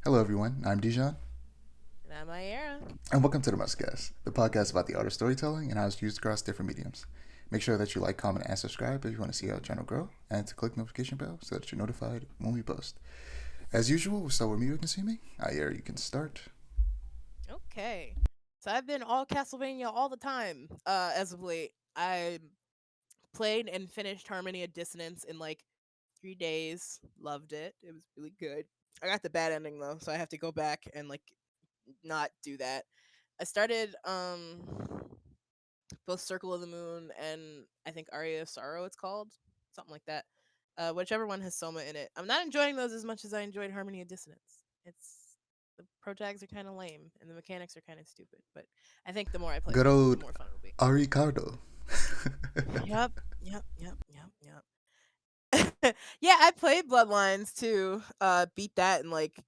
Hello, everyone. I'm Dijon, And I'm Aiara. and welcome to the Mustcast, the podcast about the art of storytelling and how it's used across different mediums. Make sure that you like, comment, and subscribe if you want to see our channel grow, and to click the notification bell so that you're notified when we post. As usual, we'll start with me consuming. Aiera, you can start. Okay. So I've been all Castlevania all the time, as of late. I played and finished Harmony of Dissonance in like 3 days. Loved it. It was really good. I got the bad ending though, so I have to go back and like not do that. I started both Circle of the Moon and I think Aria of Sorrow it's called. Something like that. Whichever one has Soma in it. I'm not enjoying those as much as I enjoyed Harmony of Dissonance. It's the protags are kind of lame and the mechanics are kind of stupid, but I think the more I play Good them, the old more fun it'll be. Aricardo. Yep, yep. Yeah, I played Bloodlines too. Beat that in like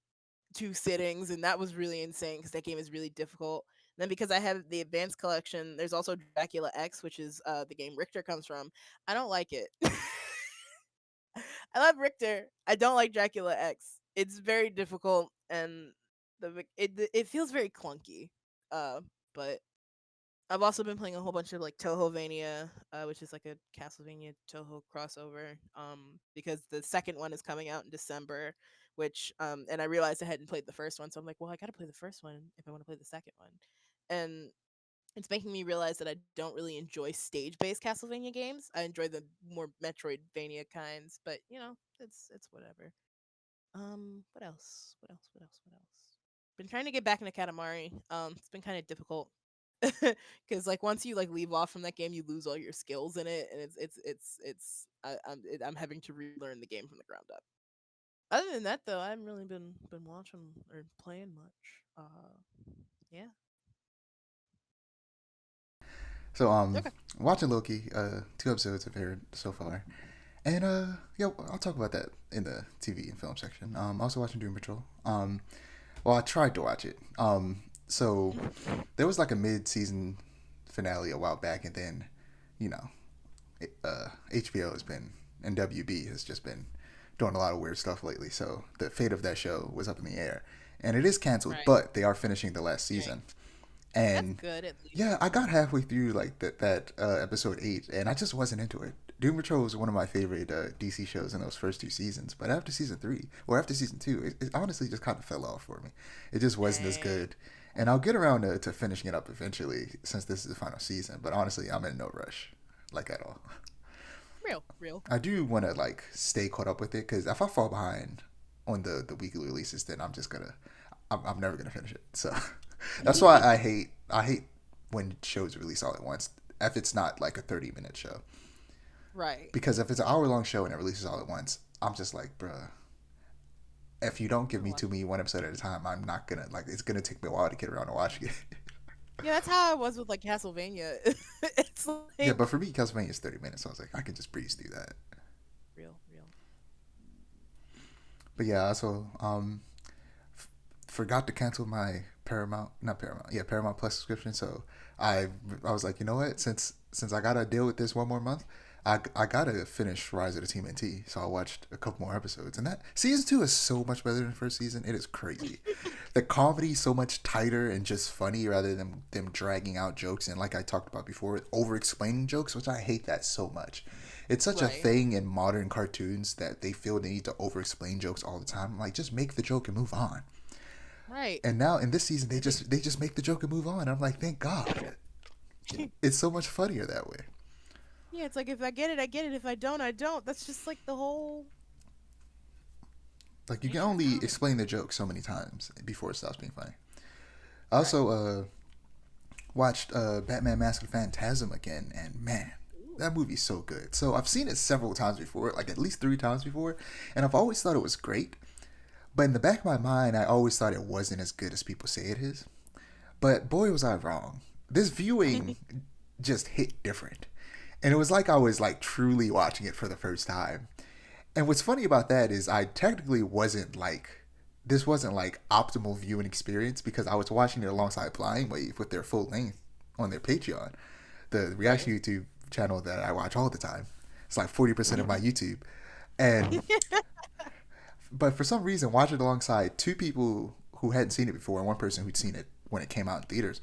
2 sittings, and that was really insane because that game is really difficult. And then because I have the advanced collection, there's also Dracula X, which is the game Richter comes from. I don't like it. I love Richter. I don't like Dracula X. It's very difficult and it feels very clunky. Uh, but I've also been playing a whole bunch of like Tohovania, which is like a Castlevania Toho crossover. Because the second one is coming out in December, which and I realized I hadn't played the first one, so I'm like, well, I gotta play the first one if I want to play the second one. And it's making me realize that I don't really enjoy stage-based Castlevania games. I enjoy the more Metroidvania kinds, but it's whatever. What else? What else? What else? What else? Been trying to get back into Katamari. It's been kind of difficult because like once you like leave off from that game, you lose all your skills in it, and I'm having to relearn the game from the ground up. Other than that, though, I haven't really been watching or playing much. Yeah. So, Okay. watching Loki, 2 episodes I've heard so far. And, yeah, I'll talk about that in the TV and film section. Also watching Doom Patrol. Well, I tried to watch it. So there was like a mid-season finale a while back, and then, you know, HBO has been and WB has just been doing a lot of weird stuff lately. So the fate of that show was up in the air, and it is canceled, Right. but they are finishing the last Right. season. That's And good at least. yeah, I got halfway through like that episode 8, and I just wasn't into it. Doom Patrol was one of my favorite DC shows in those first 2 seasons, but after season 3 or after season 2, it honestly just kind of fell off for me. It just wasn't as Dang. good, and I'll get around to finishing it up eventually since this is the final season. But honestly, I'm in no rush, like at all. Real. Real. I do want to like stay caught up with it because if I fall behind on the weekly releases, then I'm never gonna finish it. So that's why I hate when shows release all at once. If it's not like a 30-minute show, Right. because if it's an hour long show and it releases all at once, I'm just like, bruh. If you don't give me No. to me one episode at a time, I'm not gonna like. It's gonna take me a while to get around to watching it. Yeah, that's how I was with like Castlevania. It's Yeah, like but for me, Castlevania is 30 minutes, so I was like, I can just breeze through that. real, real. But yeah, also forgot to cancel my Paramount, not Paramount, yeah, Paramount Plus subscription. So I was like, you know what? Since I gotta deal with this one more month, I gotta finish Rise of the TMNT. So I watched a couple more episodes, and that season 2 is so much better than the first season. It is crazy. The comedy is so much tighter and just funny rather than them dragging out jokes and like I talked about before, over explaining jokes, which I hate that so much. It's such a Right. thing in modern cartoons that they feel they need to over explain jokes all the time. Like just make the joke and move on. Right. And now in this season, they I think just make the joke and move on. I'm like, thank God. It's so much funnier that way. yeah, it's like if I get it, I get it. If I don't, I don't. That's just like the whole Like you can nature of only comedy. explain the joke so many times before it stops being funny. I Right. also watched Batman Mask of the Phantasm again, and man, Ooh. that movie's so good. So I've seen it several times before, like at least 3 times before, and I've always thought it was great. But in the back of my mind, I always thought it wasn't as good as people say it is. But boy, was I wrong. This viewing just hit different. And it was like I was like truly watching it for the first time. And what's funny about that is I technically wasn't like this wasn't like optimal viewing experience because I was watching it alongside Blind Wave with their full length on their Patreon, the Right. reaction YouTube channel that I watch all the time. It's like 40% of my YouTube. And but for some reason, watch it alongside two people who hadn't seen it before and one person who'd seen it when it came out in theaters.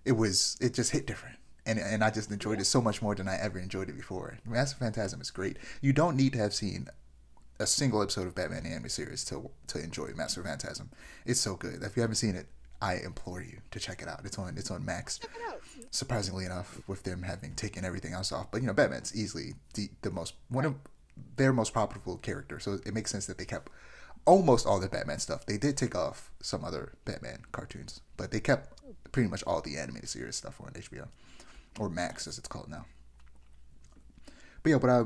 It just hit different. And I just enjoyed it so much more than I ever enjoyed it before. Massive Phantasm is great. You don't need to have seen a single episode of Batman the Anime Series to enjoy Massive Phantasm. It's so good. If you haven't seen it, I implore you to check it out. It's on Max. Check it out. Surprisingly enough, with them having taken everything else off, but Batman's easily the most one of their most profitable character, so it makes sense that they kept almost all the Batman stuff. They did take off some other Batman cartoons, but they kept pretty much all the animated series stuff on HBO or Max as it's called now. But yeah, what I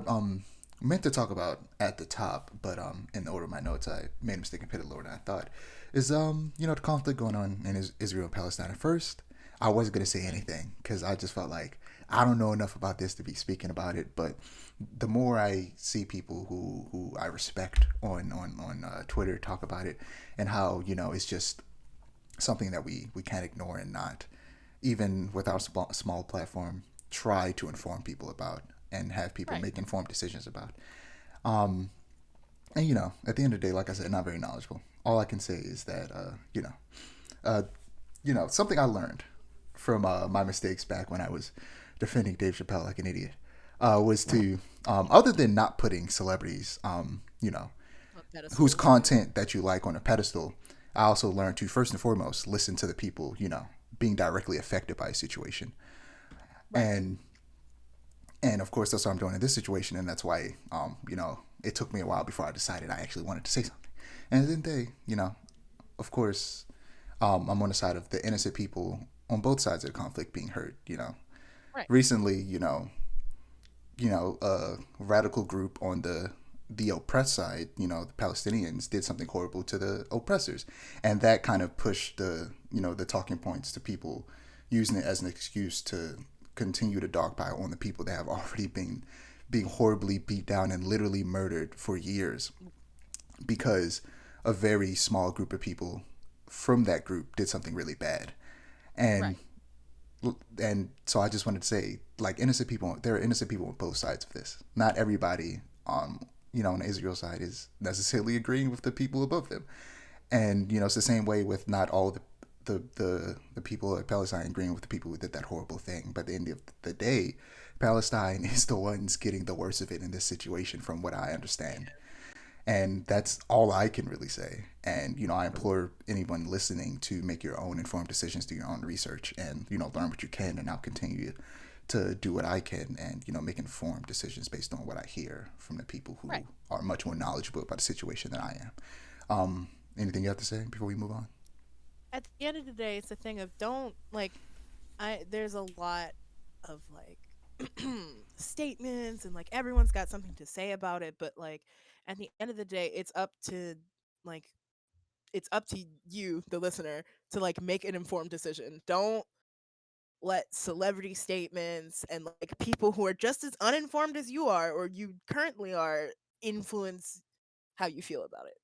meant to talk about at the top, but in the order of my notes, I made a mistake and put it lower than I thought. Is the conflict going on in Israel and Palestine. At first, I wasn't gonna say anything because I just felt like I don't know enough about this to be speaking about it. But the more I see people who I respect on Twitter talk about it, and how it's just something that we can't ignore and not even with our small platform try to inform people about and have people make informed decisions about. And at the end of the day, like I said, not very knowledgeable. All I can say is that something I learned from my mistakes back when I was defending Dave Chappelle like an idiot was to other than not putting celebrities whose content that you like on a pedestal, I also learned to first and foremost listen to the people being directly affected by a situation. And of course that's what I'm doing in this situation, and that's why it took me a while before I decided I actually wanted to say something. And at the end of the day, of course, I'm on the side of the innocent people on both sides of the conflict being hurt. Recently, a radical group on the oppressed side, the Palestinians did something horrible to the oppressors, and that kind of pushed the talking points to people using it as an excuse to continue to dogpile on the people that have already been being horribly beat down and literally murdered for years because a very small group of people from that group did something really bad. And so I just wanted to say, like, innocent people, there are innocent people on both sides of this. Not everybody on the Israel side is necessarily agreeing with the people above them. And it's the same way with not all the people at Palestine agreeing with the people who did that horrible thing. But at the end of the day, Palestine is the ones getting the worst of it in this situation, from what I understand. And that's all I can really say. And, I implore anyone listening to make your own informed decisions, do your own research, and, learn what you can. And I'll continue to do what I can and, make informed decisions based on what I hear from the people who are much more knowledgeable about the situation than I am. Anything you have to say before we move on? At the end of the day, it's a thing of there's a lot of statements and everyone's got something to say about it, but at the end of the day, it's up to you, the listener, to make an informed decision. Don't let celebrity statements and people who are just as uninformed as you are or you currently are influence how you feel about it.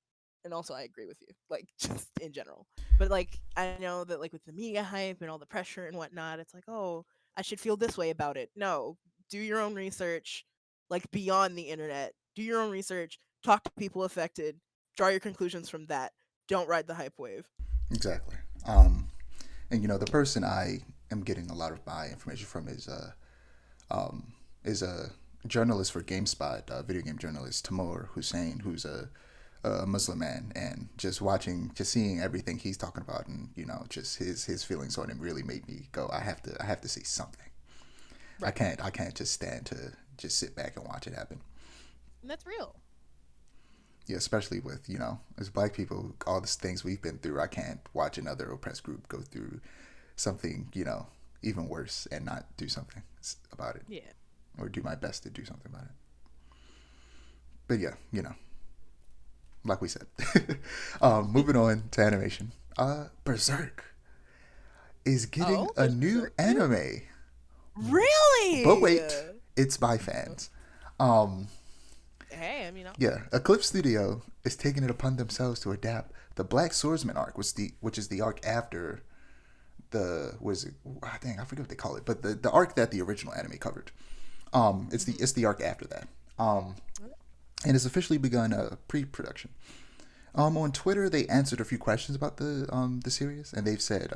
And also I agree with you, just in general. But I know that with the media hype and all the pressure and whatnot, it's oh, I should feel this way about it. No, do your own research, beyond the internet. Do your own research, talk to people affected, draw your conclusions from that. Don't ride the hype wave. Exactly. And the person I am getting a lot of my information from is a journalist for GameSpot, video game journalist Timur Hussein, who's a Muslim man, and just seeing everything he's talking about, and just his feelings on it really made me go, I have to say something. Right. I can't just stand to just sit back and watch it happen. And that's real. Yeah, especially with as Black people, all the things we've been through. I can't watch another oppressed group go through something even worse and not do something about it. Yeah. Or do my best to do something about it. But yeah, like we said. Moving on to animation. Berserk is getting a new anime. Really? But wait, it's by fans. Hey, Yeah, Eclipse Studio is taking it upon themselves to adapt the Black Swordsman arc, which is the arc after I forget what they call it, but the arc that the original anime covered. It's the arc after that. and has officially begun pre-production. On Twitter, they answered a few questions about the series, and they've said,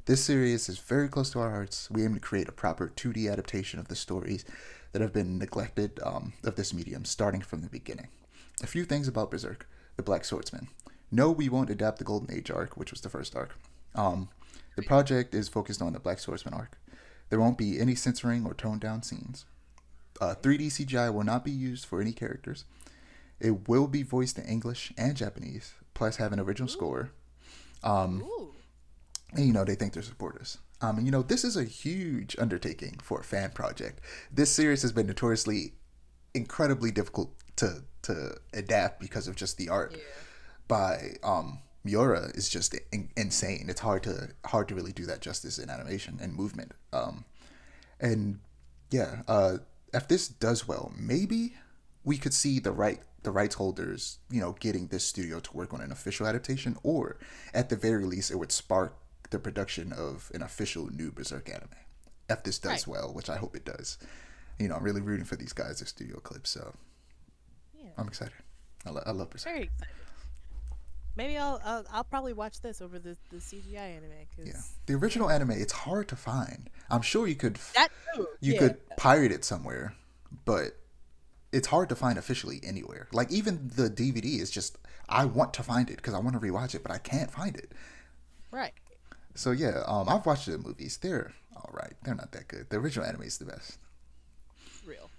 this series is very close to our hearts. We aim to create a proper 2D adaptation of the stories that have been neglected of this medium, starting from the beginning. A few things about Berserk, the Black Swordsman. No, we won't adapt the Golden Age arc, which was the first arc. The project is focused on the Black Swordsman arc. There won't be any censoring or toned down scenes. 3D CGI will not be used for any characters. It will be voiced in English and Japanese, plus have an original score. And they think they're supporters. This is a huge undertaking for a fan project. This series has been notoriously incredibly difficult to adapt because of just the art by Miura is just insane. It's hard to really do that justice in animation and movement. If this does well, maybe we could see the rights holders, getting this studio to work on an official adaptation, or at the very least, it would spark the production of an official new Berserk anime. If this does well, which I hope it does. I'm really rooting for these guys at Studio Clips, so I'm excited. I love Berserk. Very excited. Maybe I'll probably watch this over the CGI anime. The original anime, it's hard to find. I'm sure you could could pirate it somewhere, but it's hard to find officially anywhere. Like even the DVD is just, I want to find it because I want to rewatch it, but I can't find it. Right. So I've watched the movies. They're all right. They're not that good. The original anime is the best. Real.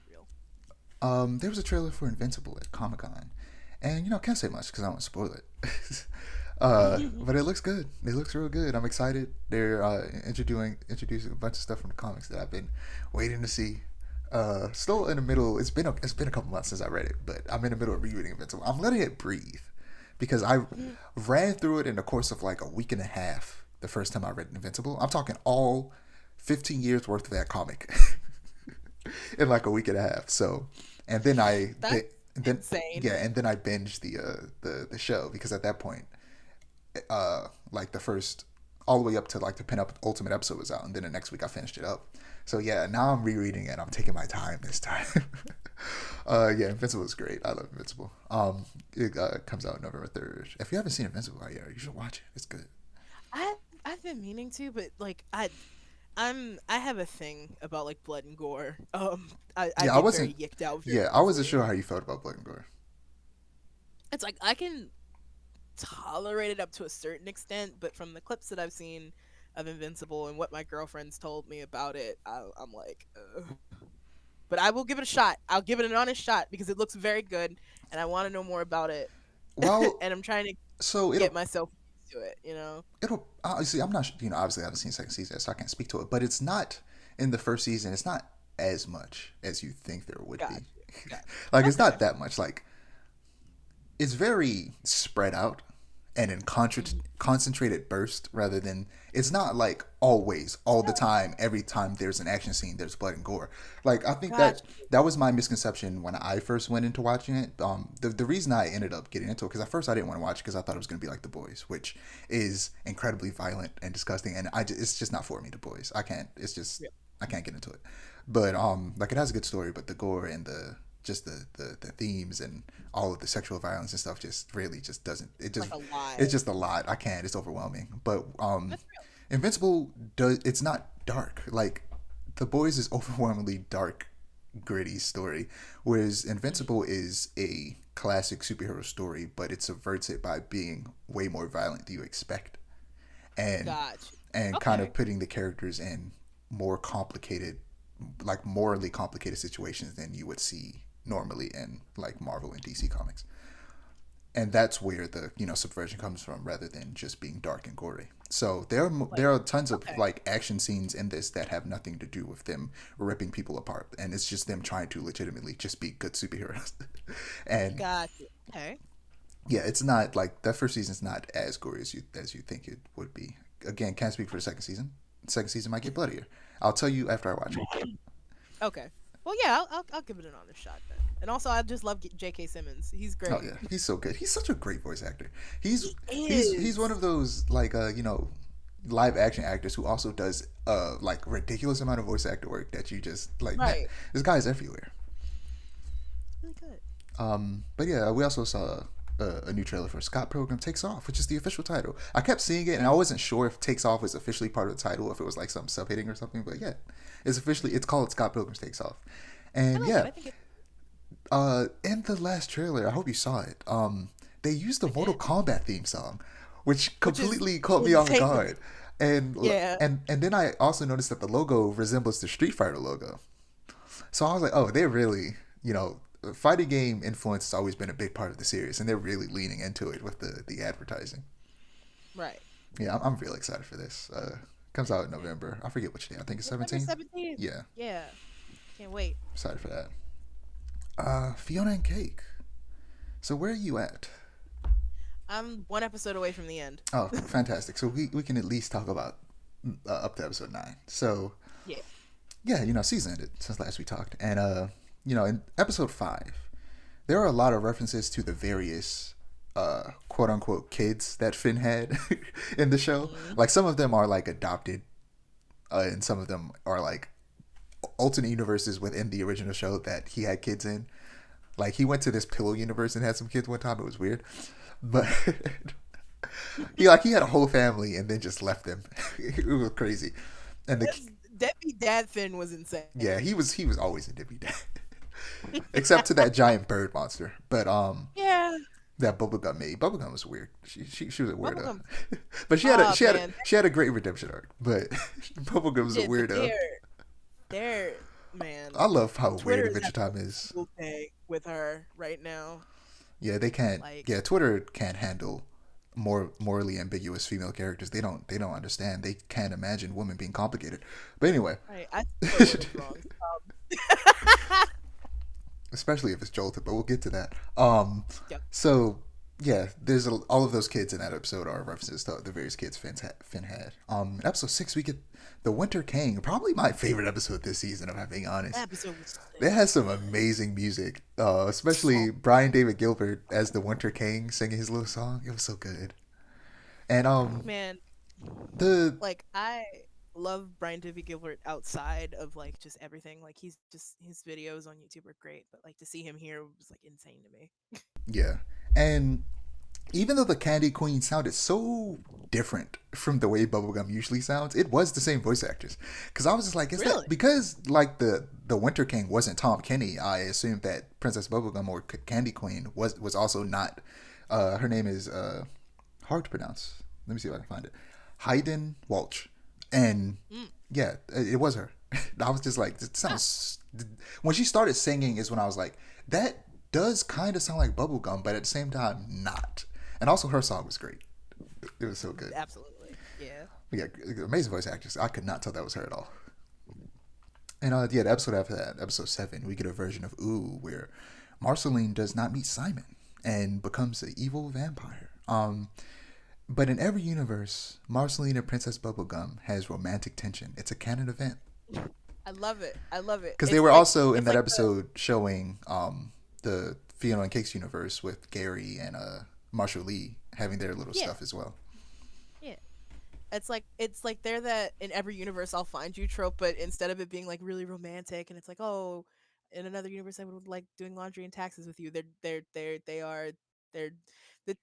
There was a trailer for Invincible at Comic-Con, and I can't say much because I don't want to spoil it. But it looks good. It looks real good. I'm excited. They're introducing a bunch of stuff from the comics that I've been waiting to see. Still in the middle. It's been a couple months since I read it, but I'm in the middle of rereading Invincible. I'm letting it breathe because I ran through it in the course of like a week and a half. The first time I read Invincible, I'm talking all 15 years worth of that comic in like a week and a half. So, and then insane. And then I binged the show because at that point, like the first all the way up to like the ultimate episode was out, and then the next week I finished it up. So now I'm rereading it. I'm taking my time this time. Invincible is great. I love Invincible. It comes out November 3rd. If you haven't seen Invincible, you should watch it. It's good. I've been meaning to, but like I have a thing about like blood and gore. I wasn't very yicked out. I wasn't sure how you felt about blood and gore. It's like I can tolerate it up to a certain extent, but from the clips that I've seen of Invincible and what my girlfriend's told me about it, I'm like, ugh. But I will give it a shot. I'll give it an honest shot because it looks very good, and I want to know more about it. Well, and I'm trying to get myself to it, It'll obviously, I'm not, obviously I haven't seen the second season, so I can't speak to it, but it's not in the first season. It's not as much as you think there would be. Like it's not that much. Like it's very spread out and in concentrated burst rather than, it's not like always all the time. Every time there's an action scene, there's blood and gore. Like I think that was my misconception when I first went into watching it. The reason I ended up getting into it, because at first I didn't want to watch it because I thought it was going to be like The Boys, which is incredibly violent and disgusting, and it's just not for me. The Boys, I can't. It's just I can't get into it. But like it has a good story, but the gore and the themes and all of the sexual violence and stuff just really just doesn't. It's just a lot. I can't. It's overwhelming. But Invincible it's not dark. Like The Boys is overwhelmingly dark, gritty story, whereas Invincible is a classic superhero story, but it subverts it by being way more violent than you expect, and kind of putting the characters in more complicated, like morally complicated situations than you would see normally in like Marvel and DC comics. And that's where the subversion comes from, rather than just being dark and gory. So there are tons of like action scenes in this that have nothing to do with them ripping people apart, and it's just them trying to legitimately just be good superheroes. And it's not like that first season's not as gory as you think it would be. Again, can't speak for the second season. The second season might get bloodier. I'll tell you after I watch it. Okay. Well, yeah, I'll give it an honest shot then. And also, I just love J.K. Simmons. He's great. Oh yeah, he's so good. He's such a great voice actor. He's one of those like live action actors who also does like ridiculous amount of voice actor work that you just like. Right. Man, this guy is everywhere. Really good. But yeah, we also saw a new trailer for Scott Pilgrim Takes Off, which is the official title. I kept seeing it, and I wasn't sure if Takes Off was officially part of the title, if it was like some subheading or something. But yeah, it's called Scott Pilgrim Takes Off, and like yeah, it. I think it, in the last trailer, I hope you saw it. They used the Mortal did. Kombat theme song, which Which is completely caught me off insane. guard. And Yeah. and then I also noticed that the logo resembles the Street Fighter logo. So I was like, oh, they're really, fighting game influence has always been a big part of the series, and they're really leaning into it with the advertising. Right. Yeah, I'm really excited for this. Comes out in November. I forget which day. I think it's November 17th. 17th. Yeah, Yeah. Can't wait. excited for that. Fiona and Cake. So where are you at? I'm one episode away from the end. Oh, fantastic. So we can at least talk about up to episode 9. So Yeah. yeah, season ended since last we talked, and in episode 5, there are a lot of references to the various quote unquote kids that Finn had in the show. Mm-hmm. Like some of them are like adopted, and some of them are like alternate universes within the original show that he had kids in. Like he went to this pillow universe and had some kids one time. It was weird, but he had a whole family and then just left them. It was crazy. And Deadbeat Dad Finn was insane. yeah, he was always a deadbeat dad, except to that giant bird monster. But Yeah. that Bubblegum made. Bubblegum was weird. She was a weirdo, Bubblegum. but she had a great redemption arc. But Bubblegum was a Did, but weirdo. they're man. I love how Twitter weird is Adventure having Time a is. field day with her right now. Yeah, they can't. Like- Yeah, Twitter can't handle more morally ambiguous female characters. They don't understand. They can't imagine women being complicated. But anyway, Right. I think what was wrong. especially if it's jolted, but we'll get to that. Yep. So yeah, there's all of those kids in that episode are references to the various kids Finn had. In episode 6, we get the Winter King, probably my favorite episode this season, if I'm being honest. That episode was It has some amazing music, especially Brian David Gilbert as the Winter King singing his little song. It was so good. And man. the I love Brian David Gilbert outside of like just everything. Like his videos on YouTube are great, but like to see him here was like insane to me. yeah, and even though the Candy Queen sounded so different from the way Bubblegum usually sounds, it was the same voice actress. Because I was just like, is Really? that because like the Winter King wasn't Tom Kenny? I assumed that Princess Bubblegum or Candy Queen was also not. Her name is hard to pronounce. Let me see if I can find it. Hayden Walsh, and yeah, it was her. I was just like, it sounds. When she started singing, is when I was like, that does kind of sound like Bubblegum, but at the same time, not. And also, her song was great. It was so good. Absolutely, yeah. Yeah, amazing voice actress. I could not tell that was her at all. And yeah, the episode after that, episode 7, we get a version of Ooh, where Marceline does not meet Simon and becomes an evil vampire. But in every universe, Marceline and Princess Bubblegum has romantic tension. It's a canon event. I love it. Because they were also in that episode showing the Fiona and Cake's universe with Gary and Marshall Lee having their little stuff as well. Yeah. It's like they're that in every universe I'll find you trope, but instead of it being like really romantic and it's like, oh, in another universe I would like doing laundry and taxes with you. They're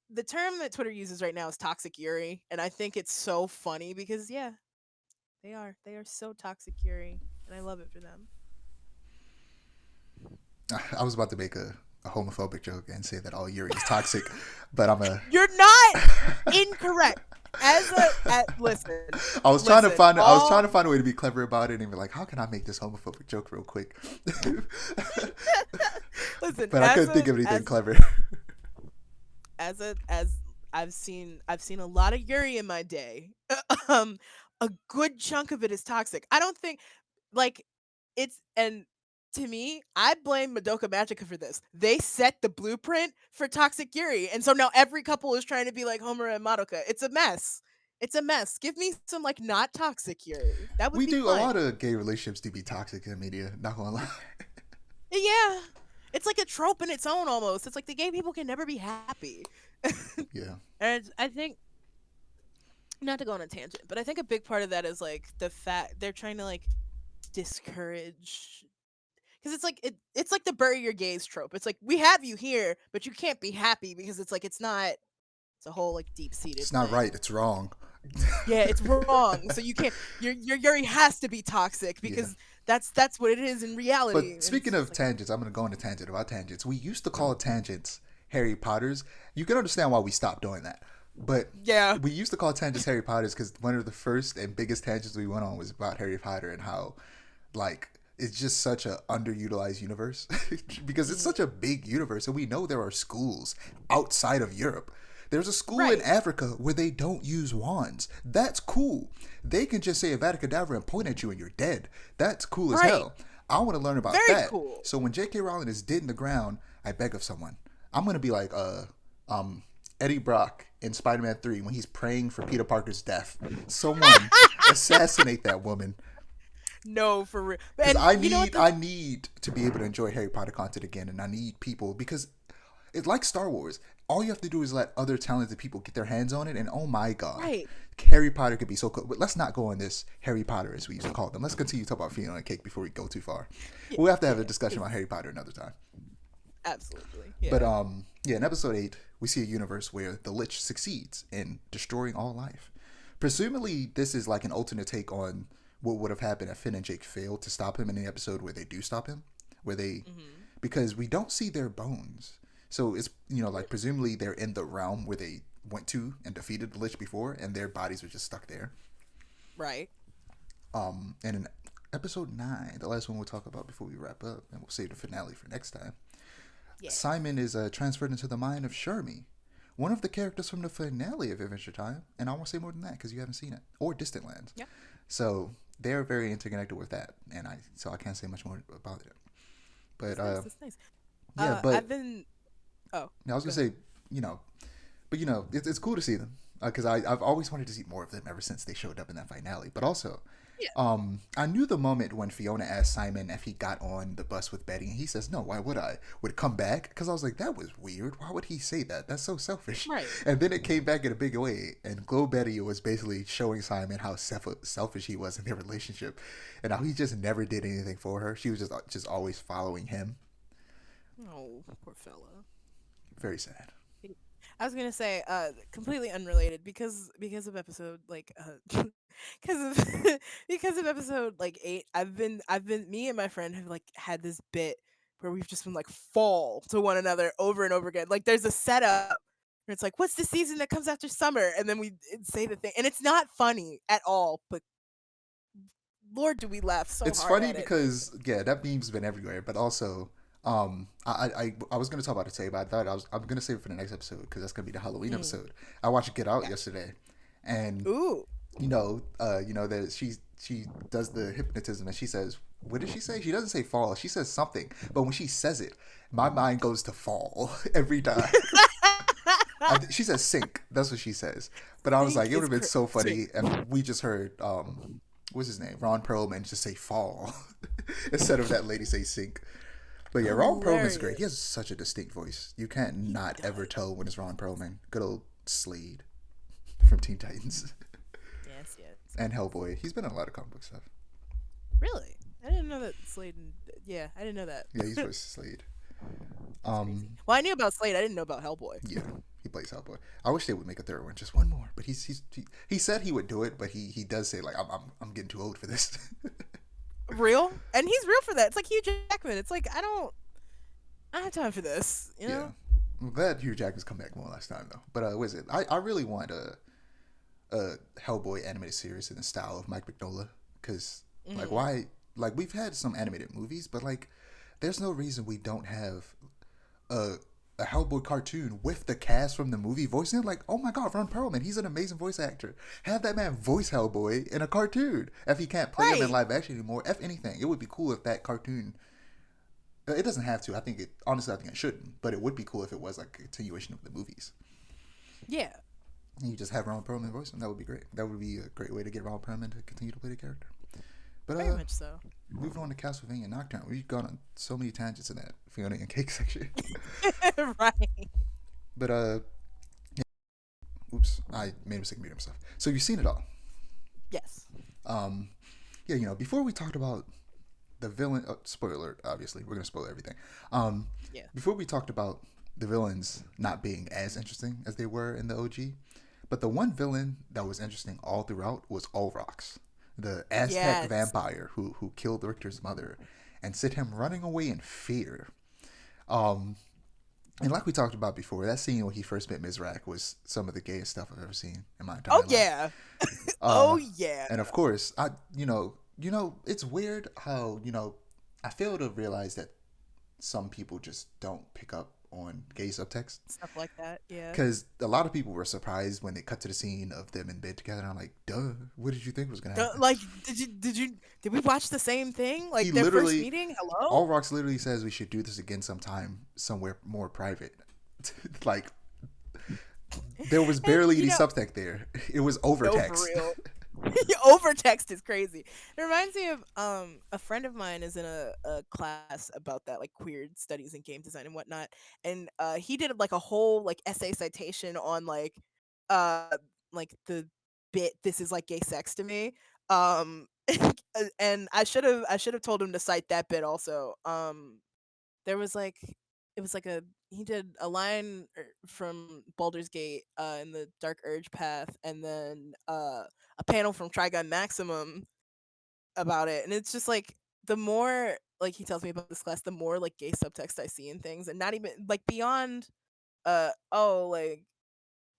the term that Twitter uses right now is toxic Yuri, and I think it's so funny because yeah, they are so toxic Yuri, and I love it for them. I was about to make a homophobic joke and say that all Yuri is toxic, but You're not incorrect. Listen. I was trying to find a way to be clever about it and be like, how can I make this homophobic joke real quick? Listen, but I couldn't think of anything clever. As I've seen a lot of Yuri in my day. A good chunk of it is toxic. I don't think and to me, I blame Madoka Magica for this. They set the blueprint for toxic Yuri, and so now every couple is trying to be like Homer and Madoka. It's a mess. Give me some like not toxic Yuri. That would we be do fun. A lot of gay relationships do be toxic in media. Not gonna lie. Yeah, it's like a trope in its own almost. It's like the gay people can never be happy. Yeah. And I think, not to go on a tangent, but I think a big part of that is like the fact they're trying to like discourage, because it's like it's like the bury your gaze trope. It's like we have you here, but you can't be happy because it's like it's not. It's a whole like deep seated It's not thing. right. It's wrong. Yeah, it's wrong. So you can't. Your Yuri has to be toxic Yeah. because that's what it is in reality. But And speaking it's of like, tangents, I'm going to go on a tangent about tangents. We used to call tangents Harry Potters. You can understand why we stopped doing that. But yeah, we used to call tangents Harry Potters because one of the first and biggest tangents we went on was about Harry Potter and how, like, it's just such a underutilized universe because it's such a big universe, and we know there are schools outside of Europe. There's a school in Right. Africa where they don't use wands. That's cool. They can just say a Cadavra and point at you and you're dead. That's cool as Right. hell. I want to learn about Very that. cool. So when J.K. Rowling is dead in the ground, I beg of someone. I'm gonna be like Eddie Brock in Spider-Man 3 when he's praying for Peter Parker's death. Someone assassinate that woman. No, for real. Because And I you know what? I need to be able to enjoy Harry Potter content again, and I need people because it's like Star Wars. All you have to do is let other talented people get their hands on it, and oh my god, Right. Harry Potter could be so cool. But let's not go on this Harry Potter as we used to call them. Let's continue to talk about Fiona and Cake before we go too far. We'll have to have a discussion about Harry Potter another time. Absolutely. Yeah. But yeah, in episode 8, we see a universe where the Lich succeeds in destroying all life. Presumably, this is like an alternate take on what would have happened if Finn and Jake failed to stop him in the episode where they do stop him, where they because we don't see their bones. So it's like presumably they're in the realm where they went to and defeated the Lich before, and their bodies were just stuck there. Right. And in episode 9, the last one we'll talk about before we wrap up, and we'll save the finale for next time. Yeah. Simon is transferred into the mind of Shermie, one of the characters from the finale of Adventure Time, and I won't say more than that because you haven't seen it, or Distant Lands. Yeah. So they're very interconnected with that, and I can't say much more about it. But That's nice. yeah, but I've been. Oh. I was gonna say, but it's cool to see them because I've always wanted to see more of them ever since they showed up in that finale. But also, I knew the moment when Fiona asked Simon if he got on the bus with Betty, and he says, "No, why would I? Would it come back?" Because I was like, that was weird. Why would he say that? That's so selfish. Right. And then it came back in a big way, and Glow Betty was basically showing Simon how selfish he was in their relationship, and how he just never did anything for her. She was just always following him. Oh, poor fella. Very sad. I was gonna say, completely unrelated because of episode because of because of episode like 8. I've been me and my friend have like had this bit where we've just been like fall to one another over and over again. Like there's a setup where it's like, what's the season that comes after summer, and then we say the thing, and it's not funny at all. But Lord, do we laugh so It's hard funny at it. because that meme's been everywhere, but also I was gonna talk about it today, but I thought I'm gonna save it for the next episode because that's gonna be the Halloween episode. I watched Get Out yesterday, and Ooh. that she does the hypnotism and she says, what did she say? She doesn't say fall. She says something, but when she says it, my mind goes to fall every time. She says sink. That's what she says. But I was like, it would have been so funny if we just heard what's his name, Ron Perlman, just say fall instead of that lady say sink. But yeah, Ron Perlman's great. He has such a distinct voice. You can't not ever tell when it's Ron Perlman. Good old Slade from Teen Titans. Yes. And Hellboy. He's been in a lot of comic book stuff. Really? I didn't know that Slade. Yeah, I didn't know that. Yeah, he's voiced Slade. Well, I knew about Slade. I didn't know about Hellboy. Yeah, he plays Hellboy. I wish they would make a third one, just one more. But he said he would do it, but he does say like I'm getting too old for this. Real, and he's real for that. It's like Hugh Jackman. It's like I don't have time for this. You know. Yeah, I'm glad Hugh Jackman's come back one last time though. But what is it? I really want a Hellboy animated series in the style of Mike Mignola because like why like we've had some animated movies, but like there's no reason we don't have a Hellboy cartoon with the cast from the movie voicing it. Like, oh my god, Ron Perlman, he's an amazing voice actor. Have that man voice Hellboy in a cartoon. If he can't play him in live action anymore, if anything, it would be cool if that cartoon. It doesn't have to. I think it shouldn't. But it would be cool if it was like a continuation of the movies. Yeah. And you just have Ron Perlman voice him. That would be great. That would be a great way to get Ron Perlman to continue to play the character. But very much so. Moving on to Castlevania Nocturne, we've gone on so many tangents in that Fiona and Cake section. Right. But yeah. Oops, I made a mistake muting myself. So you've seen it all. Yes. Yeah, before we talked about the villain. Spoiler alert, obviously, we're gonna spoil everything. Um, Yeah. Before we talked about the villains not being as interesting as they were in the OG, but the one villain that was interesting all throughout was Olrox, the Aztec Yes. vampire who killed Richter's mother, and sent him running away in fear. Um, and like we talked about before, that scene when he first met Mizrak was some of the gayest stuff I've ever seen in my Oh entire life. yeah. Uh, Oh yeah. and of course, it's weird how I fail to realize that some people just don't pick up on gay subtext. Stuff like that. Yeah. Because a lot of people were surprised when they cut to the scene of them in bed together. And I'm like, duh, what did you think was gonna happen? Like, did we watch the same thing? He Like their first literally, meeting? Hello. All Rocks literally says we should do this again sometime, somewhere more private. Like, there was And barely any subtext there. It was no, for overtext. real. Overtext is crazy. It reminds me of a friend of mine is in a class about that, like queer studies in game design and whatnot, and he did like a whole like essay citation on uh the bit "this is like gay sex to me," um and I should have told him to cite that bit also. There was like it was like a he did a line from Baldur's Gate in the Dark Urge path, and then a panel from Trigun Maximum about it, and it's just like the more like he tells me about this class, the more like gay subtext I see in things, and not even like beyond oh like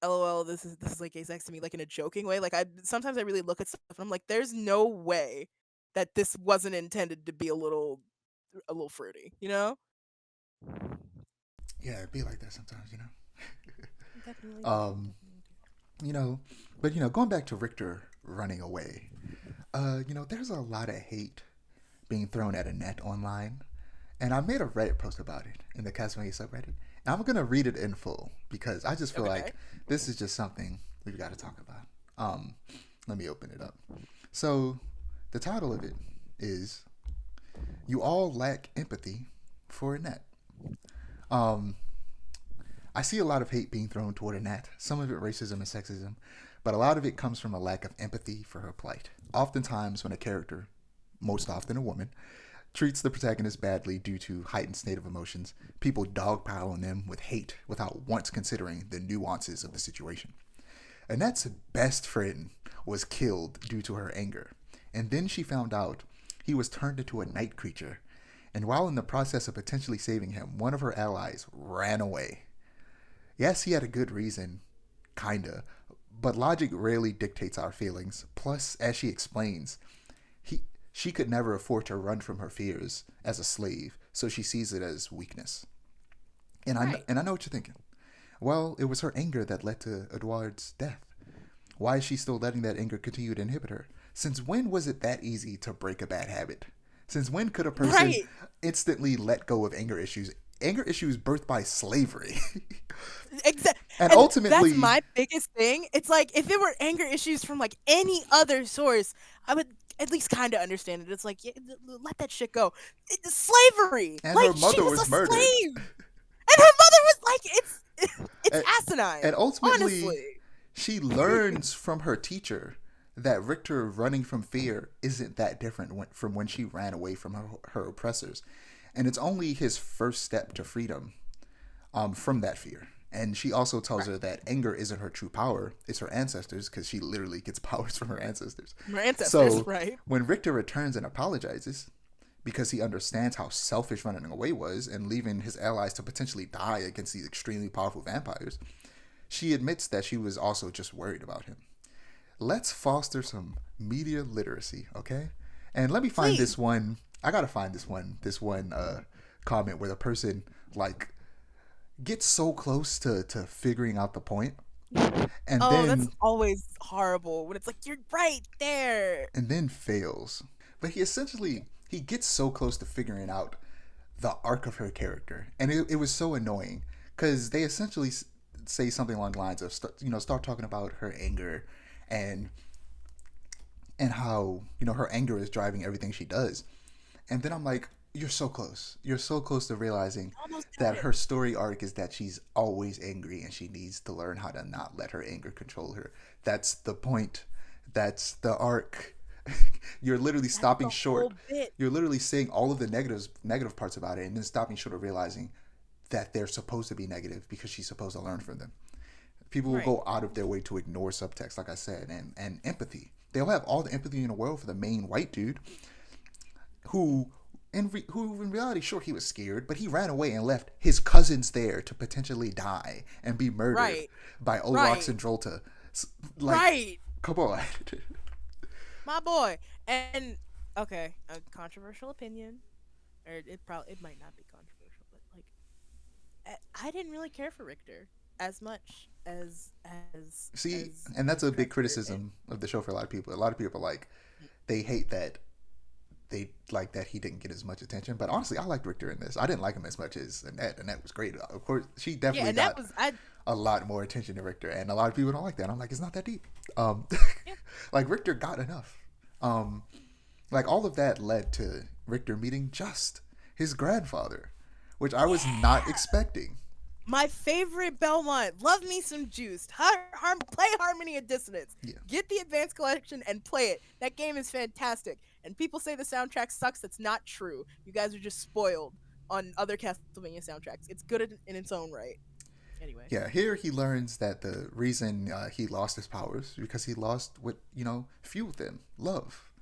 lol this is like gay sex to me like in a joking way. Like I sometimes I really look at stuff and I'm like, there's no way that this wasn't intended to be a little fruity, you know? Yeah, it'd be like that sometimes, Definitely do. Um, Definitely do. you know, but going back to Richter running away, there's a lot of hate being thrown at Annette online. And I made a Reddit post about it in the Castlevania subreddit. And I'm gonna read it in full because I just feel Okay. like this is just something we've got to talk about. Let me open it up. So the title of it is "You All Lack Empathy for Annette." Um, I see a lot of hate being thrown toward Annette. Some of it racism and sexism, but a lot of it comes from a lack of empathy for her plight. Oftentimes, when a character, most often a woman, treats the protagonist badly due to heightened state of emotions, people dogpile on them with hate without once considering the nuances of the situation. Annette's best friend was killed due to her anger, and then she found out he was turned into a night creature. And while in the process of potentially saving him, one of her allies ran away. Yes, he had a good reason, kinda, but logic rarely dictates our feelings. Plus, as she explains, he she could never afford to run from her fears as a slave, so she sees it as weakness. Right. And I know what you're thinking. Well, it was her anger that led to Edouard's death. Why is she still letting that anger continue to inhibit her? Since when was it that easy to break a bad habit? Since when could a person Right. instantly let go of anger issues? Anger issues birthed by slavery. Exactly. And And that's ultimately, my biggest thing. It's like if it were anger issues from like any other source, I would at least kind of understand it. It's like, yeah, let that shit go. It's slavery. and Like her she mother was a was murdered. slave, and her mother was like, it's And, asinine. and ultimately, Honestly. she learns from her teacher that Richter running from fear isn't that different from when she ran away from her oppressors. And it's only his first step to freedom from that fear. And she also tells Right. her that anger isn't her true power, it's her ancestors, because she literally gets powers from her ancestors. Her ancestors, So right? when Richter returns and apologizes, because he understands how selfish running away was and leaving his allies to potentially die against these extremely powerful vampires, she admits that she was also just worried about him. Let's foster some media literacy, okay? And let me find Please. this one. I gotta find this one comment where the person like gets so close to figuring out the point, and Oh, that's then always horrible when it's like you're right there. fails. But he gets so close to figuring out the arc of her character, and it was so annoying because they essentially say something along the lines of start talking about her anger and how her anger is driving everything she does. And then I'm like, you're so close. You're so close to realizing Almost got that it. her story arc is that she's always angry and she needs to learn how to not let her anger control her. That's the point. That's the arc. You're literally That's stopping the short. whole bit. You're literally saying all of the negative parts about it, and then stopping short of realizing that they're supposed to be negative because she's supposed to learn from them. People will Right. go out of their way to ignore subtext, like I said, and empathy. They'll have all the empathy in the world for the main white dude, who who in reality, sure, he was scared, but he ran away and left his cousins there to potentially die and be murdered Right. by Orox Right. and Drolta. Like, Right. come on. My boy. And okay, a controversial opinion, or it might not be controversial, but like I didn't really care for Richter as much as See, as and that's a big director, criticism of the show for a lot of people. A lot of people are like, they hate that they like that he didn't get as much attention. But honestly, I liked Richter in this. I didn't like him as much as Annette. Annette was great. Of course, she definitely and that got was a lot more attention than Richter, and a lot of people don't like that. I'm like, it's not that deep. Yeah. Like Richter got enough. Like all of that led to Richter meeting Just, his grandfather, which I was not expecting. My favorite Belmont. Love me some Juiced. Play Harmony of Dissonance. Yeah. Get the Advanced Collection and play it. That game is fantastic. And people say the soundtrack sucks. That's not true. You guys are just spoiled on other Castlevania soundtracks. It's good in its own right. Anyway. Yeah, here he learns that the reason he lost his powers because he lost what fueled them, love.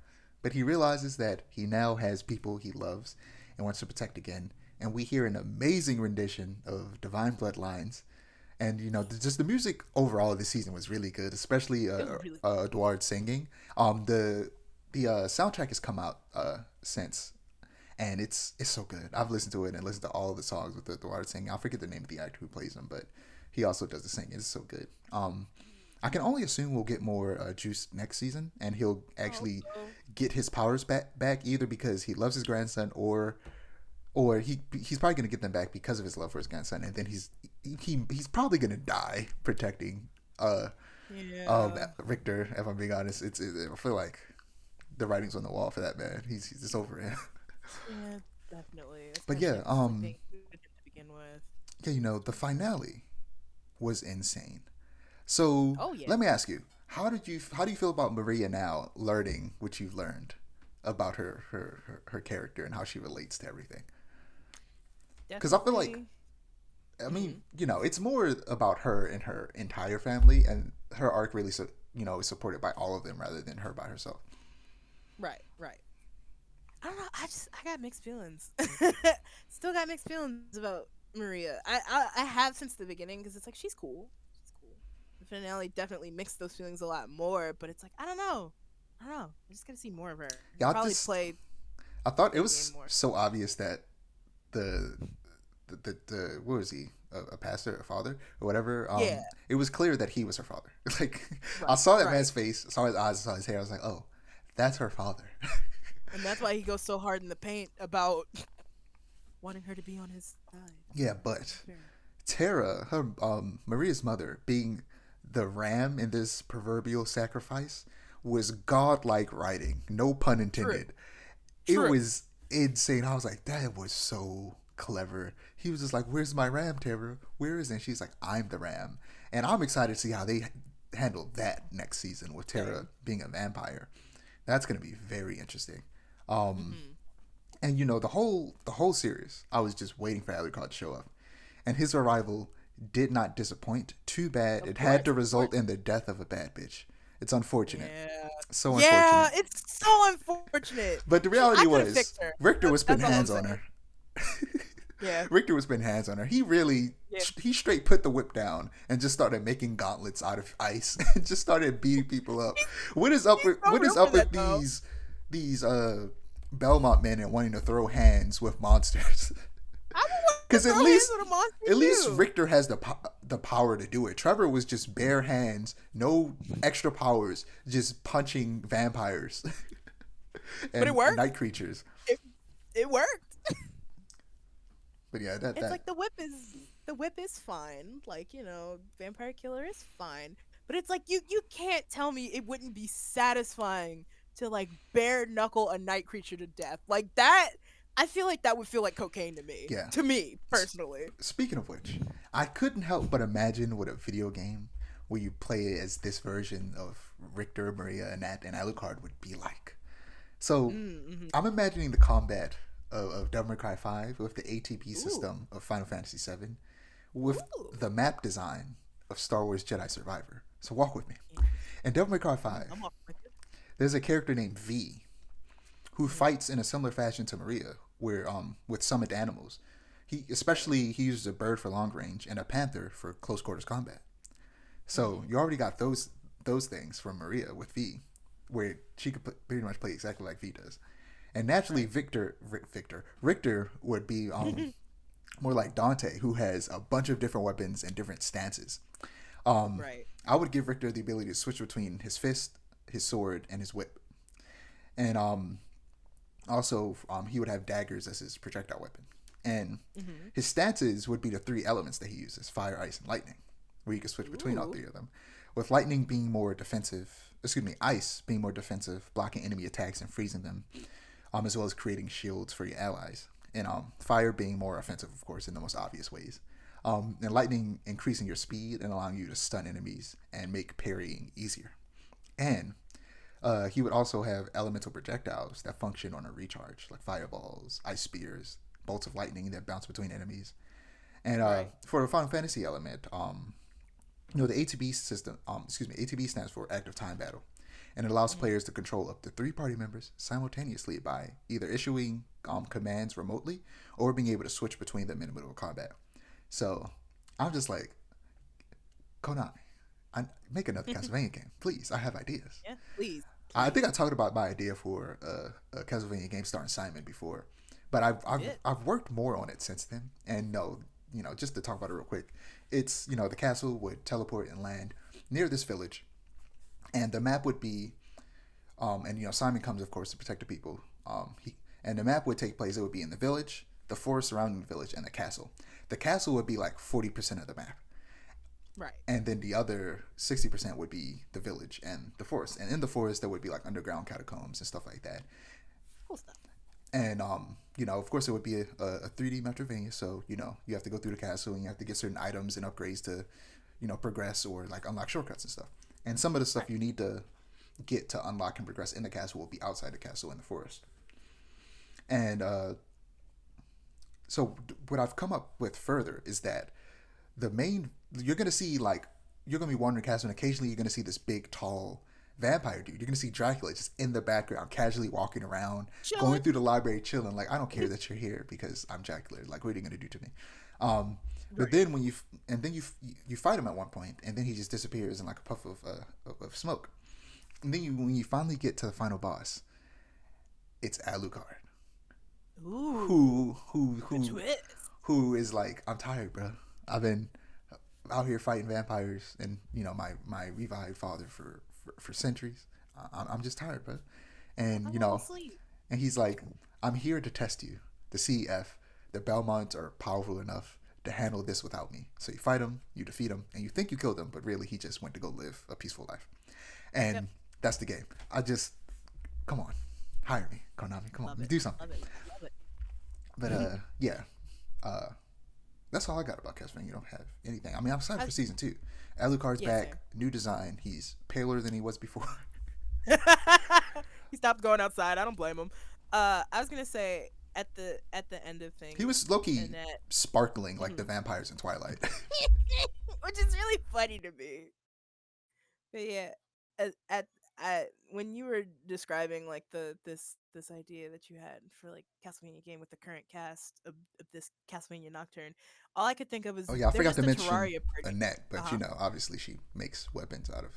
But he realizes that he now has people he loves and wants to protect again. And we hear an amazing rendition of Divine Bloodlines. And, just the music overall of the season was really good, especially Really Edward singing. The soundtrack has come out since, and it's so good. I've listened to it and listened to all of the songs with Edward singing. I forget the name of the actor who plays him, but he also does the singing. It's so good. I can only assume we'll get more Juice next season, and he'll actually get his powers back either because he loves his grandson or he's probably going to get them back because of his love for his grandson, and then he's probably going to die protecting Richter. If I'm being honest, I feel like the writing's on the wall for that man. He's just over it. Yeah, definitely. But yeah, Especially to begin with. Yeah, the finale was insane. So let me ask you, how do you feel about Maria now learning what you've learned about her character and how she relates to everything? Because I feel like, I mean, it's more about her and her entire family, and her arc really, is supported by all of them rather than her by herself. Right. I don't know. I got mixed feelings. Still got mixed feelings about Maria. I have since the beginning because it's like she's cool. The finale definitely mixed those feelings a lot more, but it's like I don't know. I just gotta see more of her. Yeah, I I thought it was so obvious that the what was he, a pastor, a father, or whatever? It was clear that he was her father. Like I saw that man's face, saw his eyes, saw his hair. I was like, oh, that's her father. And that's why he goes so hard in the paint about wanting her to be on his side. Yeah, but Tara, her Maria's mother, being the ram in this proverbial sacrifice, was godlike writing. No pun intended. True. It was insane. I was like, that was so clever. He was just like, where's my ram, Tara? Where is it? And she's like, I'm the ram. And I'm excited to see how they handle that next season with Tara being a vampire. That's going to be very interesting. And the whole series, I was just waiting for Alucard to show up. And his arrival did not disappoint. Too bad. It had to result in the death of a bad bitch. It's unfortunate. Yeah. So unfortunate. Yeah, it's so unfortunate. But the reality was, Richter was putting hands on her. Yeah. Richter was putting hands on her. He really, he straight put the whip down and just started making gauntlets out of ice and just started beating people up. What is up with these Belmont men and wanting to throw hands with monsters? Because at least Richter has the power to do it. Trevor was just bare hands, no extra powers, just punching vampires and but it worked. night creatures. It worked. But yeah, it's like the whip is fine. Like, vampire killer is fine. But it's like you can't tell me it wouldn't be satisfying to like bare knuckle a night creature to death. Like that, I feel like that would feel like cocaine to me. Yeah. To me, personally. Speaking of which, I couldn't help but imagine what a video game where you play as this version of Richter, Maria, and Alucard would be like. So Mm-hmm. I'm imagining the combat of Devil May Cry 5 with the ATB Ooh. system of Final Fantasy 7 with Ooh. the map design of Star Wars Jedi Survivor. So walk with me. In Devil May Cry 5, I'm off with it. there's a character named V who fights in a similar fashion to Maria, where with summoned animals. He uses a bird for long range and a panther for close quarters combat. So you already got those things from Maria with V, where she could pretty much play exactly like V does. And naturally, Richter would be more like Dante, who has a bunch of different weapons and different stances. Right. I would give Richter the ability to switch between his fist, his sword, and his whip. And also, he would have daggers as his projectile weapon. And his stances would be the three elements that he uses: fire, ice, and lightning, where you can switch between all three of them. With lightning being more defensive, ice being more defensive, blocking enemy attacks and freezing them, as well as creating shields for your allies. And fire being more offensive, of course, in the most obvious ways. And lightning increasing your speed and allowing you to stun enemies and make parrying easier. And he would also have elemental projectiles that function on a recharge, like fireballs, ice spears, bolts of lightning that bounce between enemies. And for the Final Fantasy element, the ATB system, ATB stands for Active Time Battle, and it allows players to control up to 3 party members simultaneously by either issuing commands remotely or being able to switch between them in the middle of combat. So I'm just like, Konami, make another Castlevania game, please. I have ideas. Yeah, please. I think I talked about my idea for a Castlevania game starring Simon before, but I've worked more on it since then. And no, just to talk about it real quick, it's the castle would teleport and land near this village, and the map would be, and Simon comes of course to protect the people. And the map would take place. It would be in the village, the forest surrounding the village, and the castle. The castle would be like 40% of the map. Right. And then the other 60% would be the village and the forest. And in the forest, there would be like underground catacombs and stuff like that. Cool stuff. And, of course, it would be a 3D Metroidvania. So, you have to go through the castle and you have to get certain items and upgrades to, progress or like unlock shortcuts and stuff. And some of the stuff you need to get to unlock and progress in the castle will be outside the castle in the forest. And so what I've come up with further is that you're going to be wandering castle, and occasionally you're going to see this big, tall vampire dude. You're going to see Dracula just in the background, casually walking around, going through the library, chilling. Like, I don't care that you're here because I'm Dracula. Like, what are you going to do to me? But then when you fight him at one point, and then he just disappears in like a puff of smoke. And then when you finally get to the final boss, it's Alucard. Ooh. Who is like, I'm tired, bro. I've been out here fighting vampires and my revived father for centuries. I'm just tired, bro. And and he's like, I'm here to test you to see if the Belmonts are powerful enough to handle this without me. So you fight him, you defeat him, and you think you killed him, but really he just went to go live a peaceful life. And that's the game. Come on, hire me, Konami. Come on, do something. Love it. But that's all I got about Castlevania. You don't have anything. I mean, I'm excited for season 2. Alucard's back, same. New design. He's paler than he was before. He stopped going outside. I don't blame him. I was gonna say at the end of things, he was Loki sparkling like the vampires in Twilight, which is really funny to me. But yeah, when you were describing like this idea that you had for like Castlevania game with the current cast of this Castlevania Nocturne, all I could think of is I forgot to mention Annette, but obviously she makes weapons out of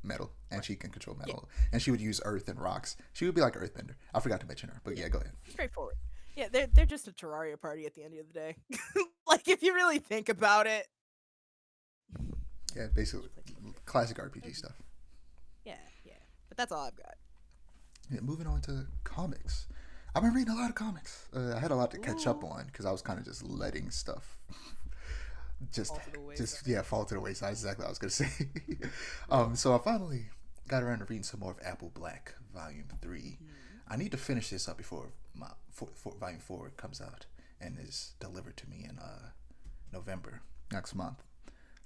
metal and she can control metal and she would use earth and rocks. She would be like Earthbender. I forgot to mention her, but go ahead. Straightforward. Yeah, they're just a Terraria party at the end of the day. Like if you really think about it. Yeah, basically classic RPG stuff. Yeah. But that's all I've got. Yeah, moving on to comics. I've been reading a lot of comics. I had a lot to catch up on because I was kind of just letting stuff fall to the wayside. That's exactly what I was going to say. So I finally got around to reading some more of Apple Black Volume 3. I need to finish this up before my Volume 4 comes out and is delivered to me in November next month.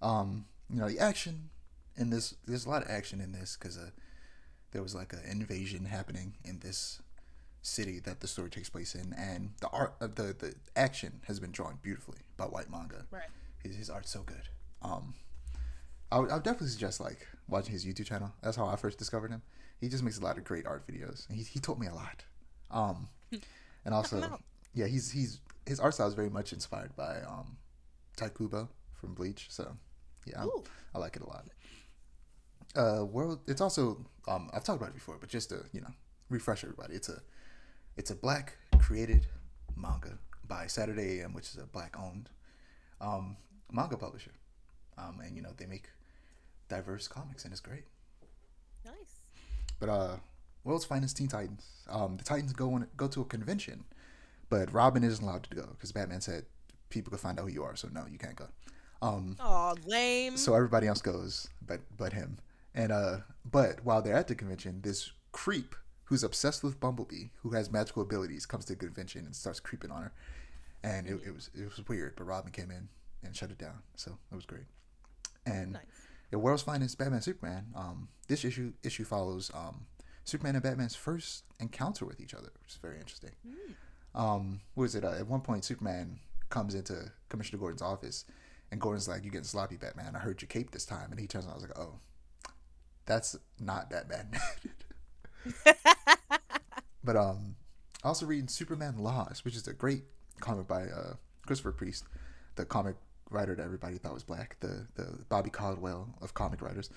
The action And there's a lot of action in this because there was like an invasion happening in this city that the story takes place in, and the art of the action has been drawn beautifully by White Manga. Right. His art's so good. I would definitely suggest like watching his YouTube channel. That's how I first discovered him. He just makes a lot of great art videos. He taught me a lot. And also, yeah, his art style is very much inspired by Taikubo from Bleach. So yeah, I like it a lot. World. It's also I've talked about it before, but just to refresh everybody, it's a black created manga by Saturday AM, which is a black owned manga publisher, and they make diverse comics, and it's great. Nice. But World's Finest Teen Titans. The Titans go to a convention, but Robin isn't allowed to go because Batman said people could find out who you are, so no, you can't go. Aw, lame. So everybody else goes, but him. And but while they're at the convention, this creep who's obsessed with Bumblebee, who has magical abilities, comes to the convention and starts creeping on her. And it was weird, but Robin came in and shut it down, so it was great. And Nice. The World's Finest Batman Superman. This issue follows Superman and Batman's first encounter with each other, which is very interesting. What is it? At one point, Superman comes into Commissioner Gordon's office, and Gordon's like, "You getting sloppy, Batman? I heard your cape this time." And he turns around, I was like, "Oh, that's not Batman." But also reading Superman Lost, which is a great comic by Christopher Priest, the comic writer that everybody thought was black, the Bobby Caldwell of comic writers.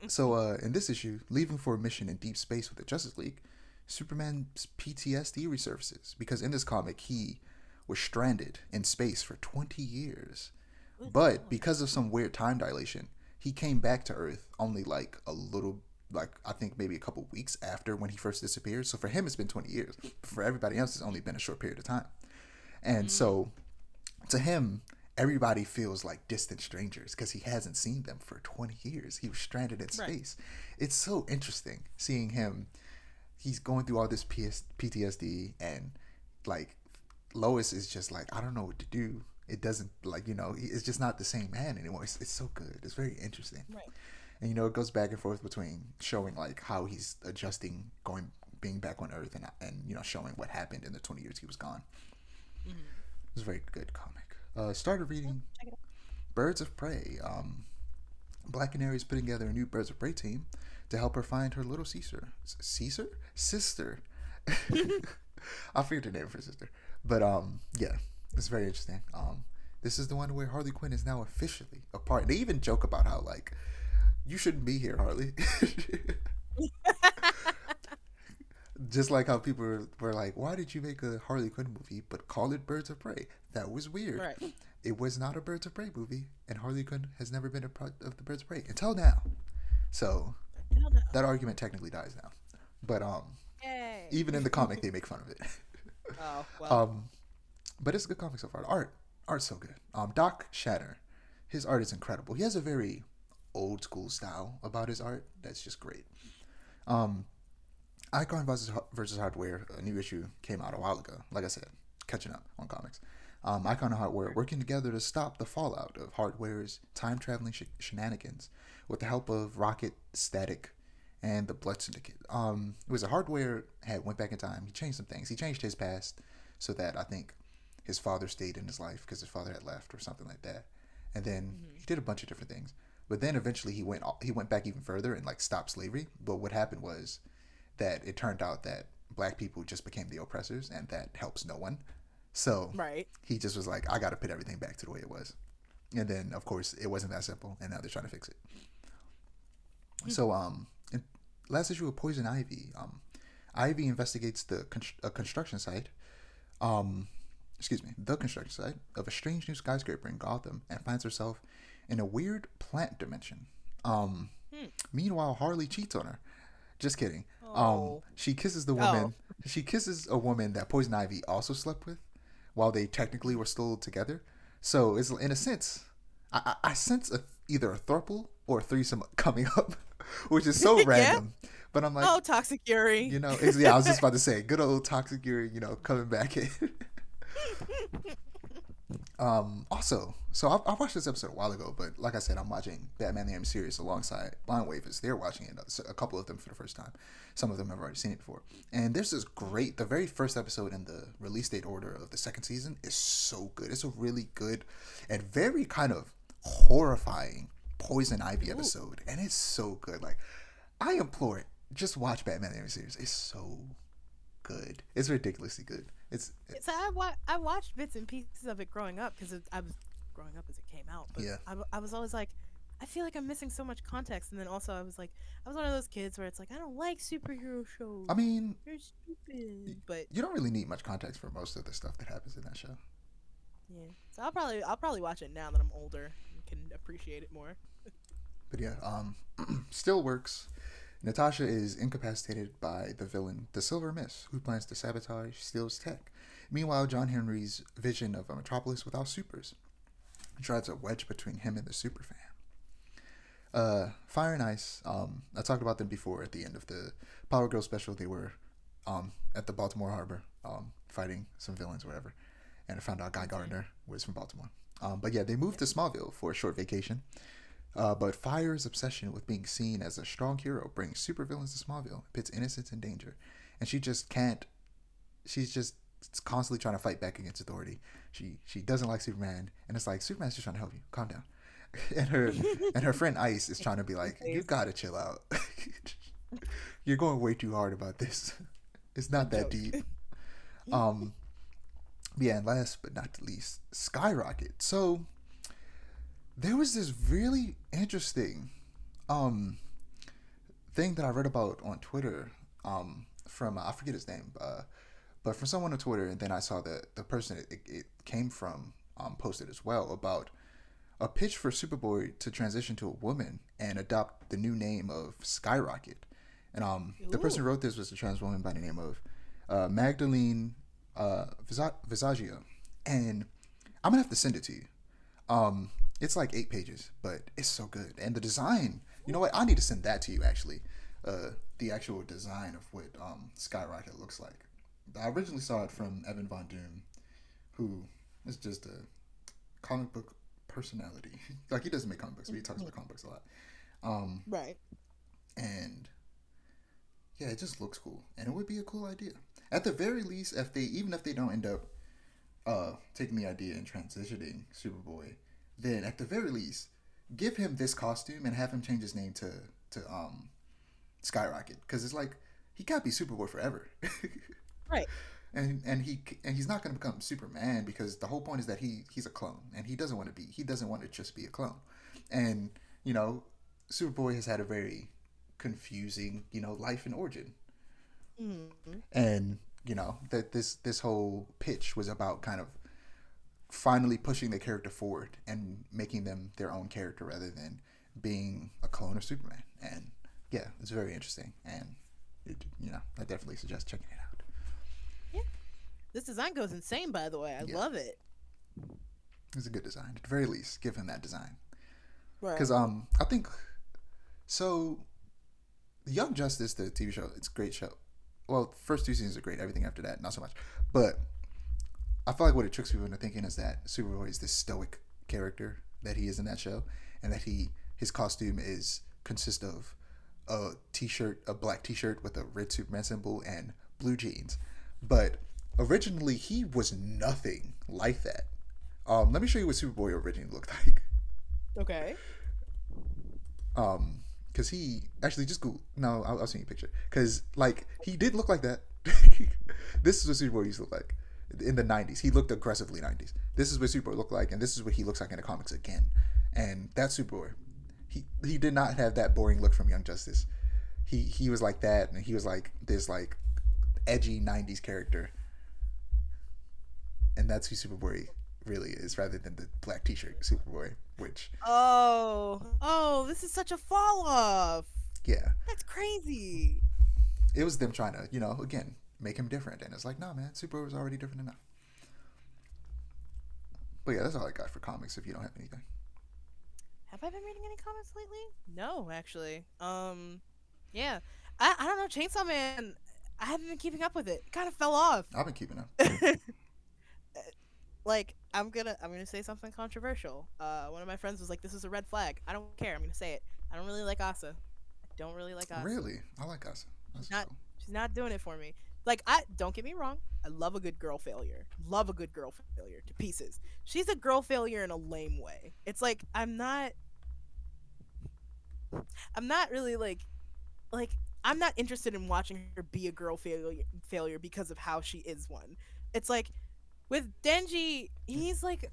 So in this issue, leaving for a mission in deep space with the Justice League, Superman's PTSD resurfaces because in this comic he was stranded in space for 20 years. But because of some weird time dilation, he came back to Earth only like a little, like I think maybe a couple weeks after when he first disappeared. So for him, it's been 20 years. For everybody else, it's only been a short period of time. And so to him, everybody feels like distant strangers because he hasn't seen them for 20 years. He was stranded in space. It's so interesting seeing him. He's going through all this PTSD, and like Lois is just like, I don't know what to do. It doesn't it's just not the same man anymore. It's so good. It's very interesting. Right. And it goes back and forth between showing like how he's adjusting, being back on Earth, and showing what happened in the 20 years he was gone. It was a very good comic. Started reading Birds of Prey. Black Canary is putting together a new Birds of Prey team to help her find her little sister. I forget her name for sister, but yeah, it's very interesting. This is the one where Harley Quinn is now officially a part. They even joke about how like, you shouldn't be here, Harley. Just like how people were like, why did you make a Harley Quinn movie but call it Birds of Prey? That was weird. Right. It was not a Birds of Prey movie, and Harley Quinn has never been a part of the Birds of Prey until now. So that argument technically dies now. But even in the comic, they make fun of it. Oh, well. But it's a good comic so far. Art's so good. Doc Shatter, his art is incredible. He has a very old school style about his art that's just great. Icon versus Hardware, a new issue came out a while ago. Like I said, catching up on comics. Icon and Hardware working together to stop the fallout of Hardware's time-traveling shenanigans with the help of Rocket, Static, and the Blood Syndicate. It was a Hardware went back in time. He changed some things. He changed his past so that I think his father stayed in his life because his father had left or something like that. And then he did a bunch of different things. But then eventually he went back even further and like stopped slavery. But what happened was that it turned out that black people just became the oppressors, and that helps no one. So he just was like, I got to put everything back to the way it was. And then, of course, it wasn't that simple, and now they're trying to fix it. So, in last issue of Poison Ivy, Ivy investigates the construction site, the construction site of a strange new skyscraper in Gotham, and finds herself in a weird plant dimension. Meanwhile, Harley cheats on her. Just kidding. She kisses the woman. She kisses a woman that Poison Ivy also slept with, while they technically were still together. So it's in a sense, I sense either a throuple or a threesome coming up, which is so random. But I'm like, Toxic Yuri. I was just about to say, good old Toxic Yuri, coming back in. Also, so I watched this episode a while ago, but like I said, I'm watching Batman the Animated Series alongside Blind Wavers. They're watching it, a couple of them for the first time. Some of them have already seen it before. And there's this great, the very first episode in the release date order of the second season is so good. It's a really good and very kind of horrifying Poison Ivy episode, and it's so good. Like, I implore it. Just watch Batman the Animated Series. It's so good. It's ridiculously good. So I watched bits and pieces of it growing up because I was growing up as it came out. But Yeah. I was always like, I feel like I'm missing so much context. And then also I was one of those kids where it's like, I don't like superhero shows. I mean, You're stupid. But you don't really need much context for most of the stuff that happens in that show. yeah, so I'll probably watch it now that I'm older and can appreciate it more. But yeah, still works. Natasha is incapacitated by the villain, the Silver Mist, who plans to sabotage Steel's tech. Meanwhile, John Henry's vision of a metropolis without supers drives a wedge between him and the super fan. Fire and Ice, I talked about them before at the end of the Power Girl special. They were at the Baltimore Harbor fighting some villains or whatever. And I found out Guy Gardner was from Baltimore. But yeah, they moved to Smallville for a short vacation. But Fire's obsession with being seen as a strong hero brings supervillains to Smallville, pits innocence in danger, and she just can't. She's just constantly trying to fight back against authority. She doesn't like Superman, and it's like Superman's just trying to help you. Calm down. And her friend Ice is trying to be like, you gotta chill out. You're going way too hard about this. It's not that deep. Yeah, and last but not the least, Skyrocket. So there was this really interesting thing that I read about on Twitter from I forget his name, but from someone on Twitter, and then I saw that the person it came from posted as well about a pitch for Superboy to transition to a woman and adopt the new name of Skyrocket. And the person who wrote this was a trans woman by the name of Magdalene Visaggio, and I'm gonna have to send it to you. It's like 8 pages, but it's so good. And the design, you know what? I need to send that to you, actually. The actual design of what Skyrocket looks like. I originally saw it from Evan Von Doom, who is just a comic book personality. Like, he doesn't make comic books, but he talks about comic books a lot. Right. And yeah, it just looks cool. And it would be a cool idea. At the very least, even if they don't end up taking the idea and transitioning Superboy, then at the very least, give him this costume and have him change his name to Skyrocket, because it's like he can't be Superboy forever, right? And he's not going to become Superman, because the whole point is that he's a clone, and he doesn't want to just be a clone. And Superboy has had a very confusing life and origin, and that this whole pitch was about kind of finally pushing the character forward and making them their own character rather than being a clone of Superman. And yeah, it's very interesting, and I definitely suggest checking it out. Yeah, this design goes insane, by the way. I love it. It's a good design. At the very least, give him that design, right? Because I think so. Young Justice, the TV show, it's a great show. Well, first 2 seasons are great. Everything after that, not so much. But I feel like what it tricks people into thinking is that Superboy is this stoic character that he is in that show, and that his costume consists of a black t-shirt with a red Superman symbol and blue jeans. But originally he was nothing like that. Let me show you what Superboy originally looked like. Okay. Because he actually just Google. No, I'll send you a picture. Because he did look like that. This is what Superboy used to look like in the 90s. He looked aggressively 90s. This is what Superboy looked like, and this is what he looks like in the comics again. And that's Superboy. He did not have that boring look from Young Justice. He was like that, and he was like this edgy 90s character. And that's who Superboy really is, rather than the black t-shirt Superboy, which this is such a fall off. Yeah, that's crazy. It was them trying to again make him different, and it's like, no man, Superboy was already different enough. But yeah, that's all I got for comics. If you don't have anything. Have I been reading any comics lately? No, actually. Yeah, I don't know. Chainsaw Man, I haven't been keeping up with it. It kind of fell off. I've been keeping up. I'm gonna say something controversial. One of my friends was like, "This is a red flag." I don't care. I'm gonna say it. I don't really like Asa. I don't really like Asa. Really, I like Asa. She's That's not. cool. She's not doing it for me. Like, I don't get me wrong. I love a good girl failure. Love a good girl failure to pieces. She's a girl failure in a lame way. It's like I'm not. I'm not really like I'm not interested in watching her be a girl failure because of how she is one. It's like with Denji, he's like